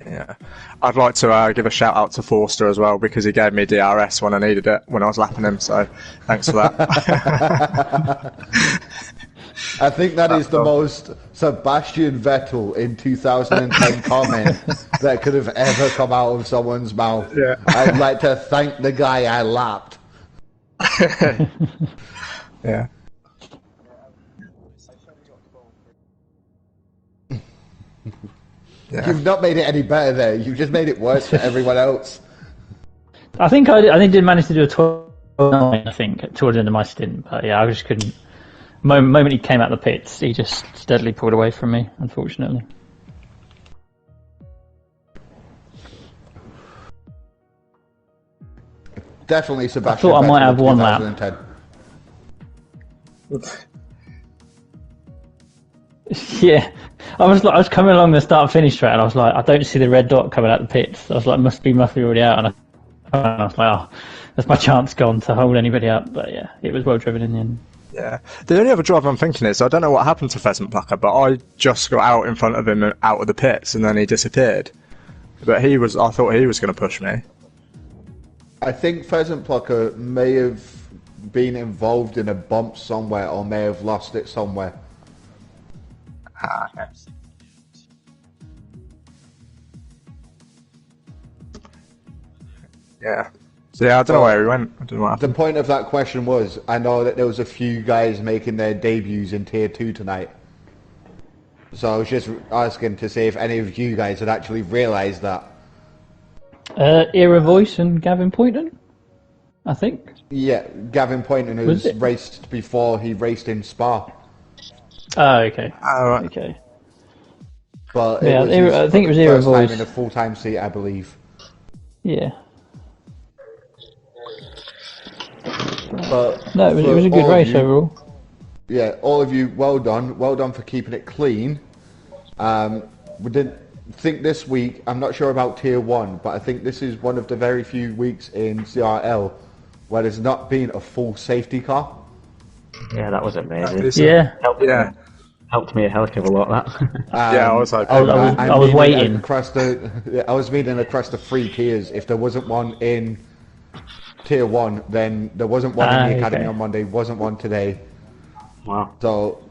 Yeah, I'd like to give a shout out to Forster as well, because he gave me DRS when I needed it when I was lapping him. So thanks for that. I think that is the most Sebastian Vettel in 2010 comment that could have ever come out of someone's mouth. Yeah. I'd like to thank the guy I lapped. Yeah. Yeah. You've not made it any better there. You've just made it worse for everyone else. I think I did manage to do a 12.9, I think, towards the end of my stint. But yeah, I just couldn't... moment he came out the pits, he just steadily pulled away from me, unfortunately. Definitely Sebastian I thought I might Vettel have in one lap. 2010. Yeah, I was coming along the start-finish track, and I was like, I don't see the red dot coming out the pits. I was like, must be already out, and I was like, oh, that's my chance gone to hold anybody up. But yeah, it was well driven in the end. Yeah. The only other driver I'm thinking is, I don't know what happened to Pheasant Plucker, but I just got out in front of him out of the pits, and then he disappeared. But I thought he was going to push me. I think Pheasant Plucker may have been involved in a bump somewhere, or may have lost it somewhere. Yeah. So yeah, I don't know where he went. I don't know what happened. The point of that question was, I know that there was a few guys making their debuts in Tier 2 tonight. So I was just asking to see if any of you guys had actually realised that. Era Voice and Gavin Poynton, I think. Yeah, Gavin Poynton, who's raced before he raced in Spa. Oh, okay. Right. Okay. But Yeah, I think it was Era first time Voice. in a full-time seat, I believe. Yeah. But No, it was a good race overall. Yeah, all of you, well done. Well done for keeping it clean. We didn't think this week, I'm not sure about Tier 1, but I think this is one of the very few weeks in CRL where there's not been a full safety car. Yeah, that was amazing. Yeah. Helped me a hell of a lot, that. Yeah, I was hoping. I was waiting. I was meaning across the 3 tiers. If there wasn't one in Tier 1, then there wasn't one in the Academy on Monday, wasn't one today. Wow. So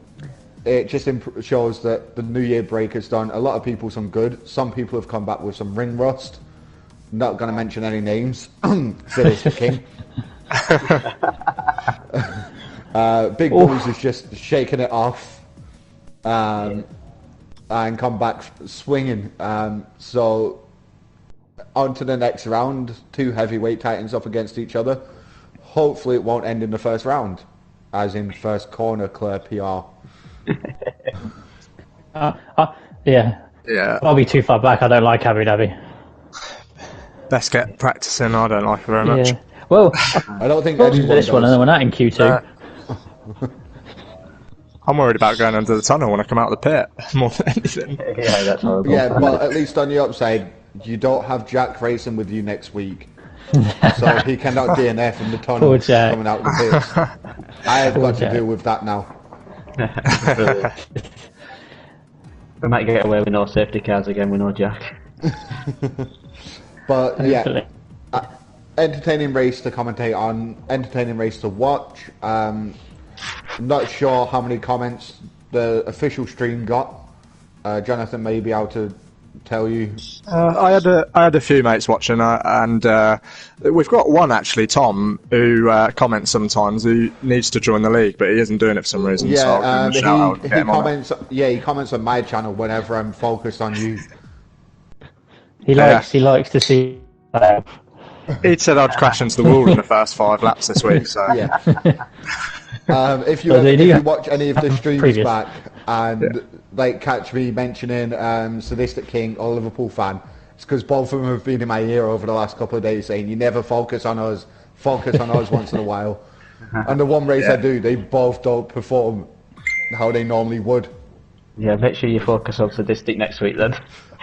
it just shows that the New Year break has done a lot of people some good. Some people have come back with some ring rust. Not going to mention any names. Phyllis the King. Big Bulls is just shaking it off and come back swinging. So on to the next round. 2 heavyweight titans up against each other. Hopefully it won't end in the first round, as in first corner, Claire PR. Yeah. I'll be too far back. I don't like Abu Dhabi. Best get practicing. I don't like it very much. Yeah. Well, I don't think anyone this one, and then we're not in Q2. I'm worried about going under the tunnel when I come out of the pit more than anything. Yeah, that's horrible. Yeah, but at least on the upside, you don't have Jack racing with you next week. So he cannot DNF in the tunnel coming out of the pits. I have got to deal with that now. We might get away with no safety cars again with no Jack. But yeah, entertaining race to commentate on, entertaining race to watch. Not sure how many comments the official stream got. Jonathan may be able to tell you. I had a few mates watching, and we've got one actually, Tom, who comments sometimes. Who needs to join the league, but he isn't doing it for some reason. Yeah, so I'll give him a shout out and get him comments. He comments on my channel whenever I'm focused on you. He likes to see. He'd said I'd crash into the wall in the first 5 laps this week. So yeah. If you watch any of the streams back and like catch me mentioning Sadistic King or Liverpool fan, it's because both of them have been in my ear over the last couple of days saying you never focus on us once in a while. And the one race I do, they both don't perform how they normally would. Yeah, make sure you focus on Sadistic next week then.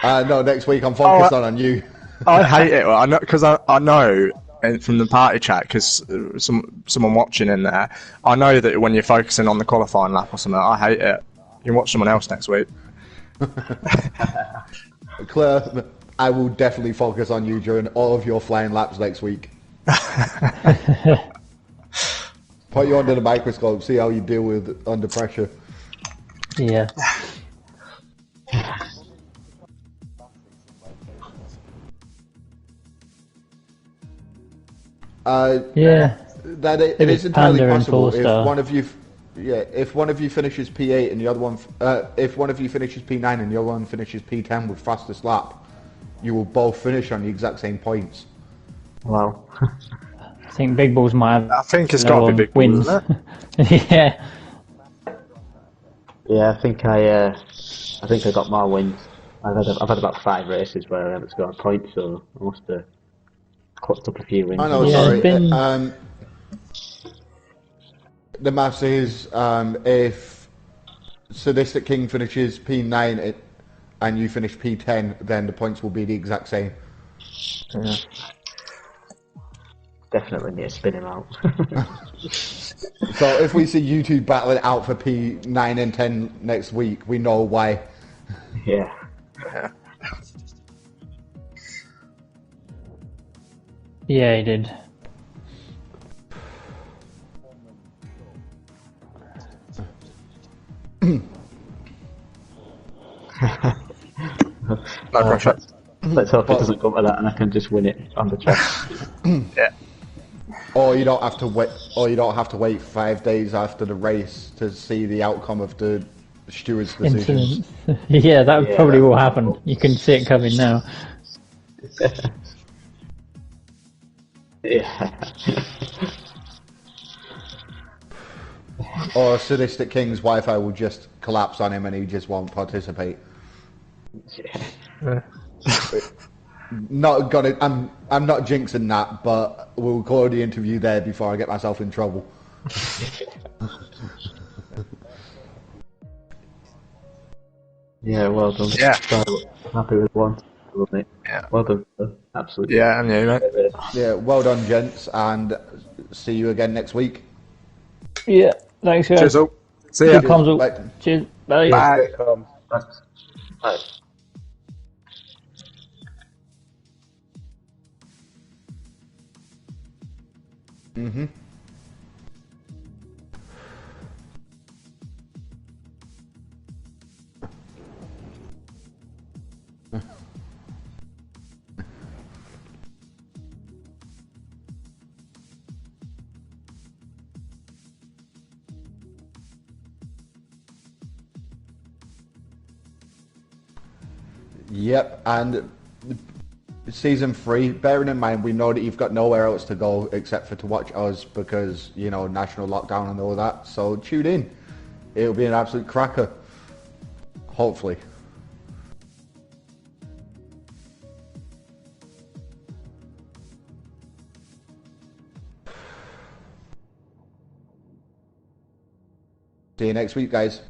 No, next week I'm focused on you. I hate it. I know because I know from the party chat because someone watching in there. I know that when you're focusing on the qualifying lap or something, I hate it. You can watch someone else next week. Claire, I will definitely focus on you during all of your flying laps next week. Put you under the microscope, see how you deal with under pressure. Yeah. Yeah. That it is entirely possible if one of you, if one of you finishes P8 and the other one, if one of you finishes P9 and the other one finishes P10 with fastest lap, you will both finish on the exact same points. Wow. I think Big Balls might have. I think it's got to be Big Balls, isn't it? Yeah. Yeah, I think I got more wins. I've had about 5 races where I haven't scored a point, so I must have clutched up a few wins. I know, sorry. The maths is if Sadistic King finishes P9 and you finish P10, then the points will be the exact same. Yeah. Definitely need to spin him out. So if we see you two battling out for P9 and 10 next week, we know why. Yeah. Yeah, he did. No pressure. Let's hope it doesn't come to that and I can just win it on the track. Yeah. Or you don't have to wait. Or you don't have to wait 5 days after the race to see the outcome of the steward's decision. Yeah, that probably will happen. You can see it coming now. Yeah. Or Sadistic King's Wi-Fi will just collapse on him and he just won't participate. Yeah. Not gonna. I'm not jinxing that, but we'll call the interview there before I get myself in trouble. Yeah, well done. Yeah. So happy with one. Yeah. Well done. Absolutely. Yeah, and you, mate. Yeah, well done, gents, and see you again next week. Yeah, thanks, guys. Cheers, all. See ya. Good comms, all. Bye. Cheers. Bye. Bye. Thanks. Bye. Mm-hmm. Yep, and season 3, bearing in mind we know that you've got nowhere else to go except for to watch us because, you know, national lockdown and all that, so tune in. It'll be an absolute cracker. Hopefully. See you next week, guys.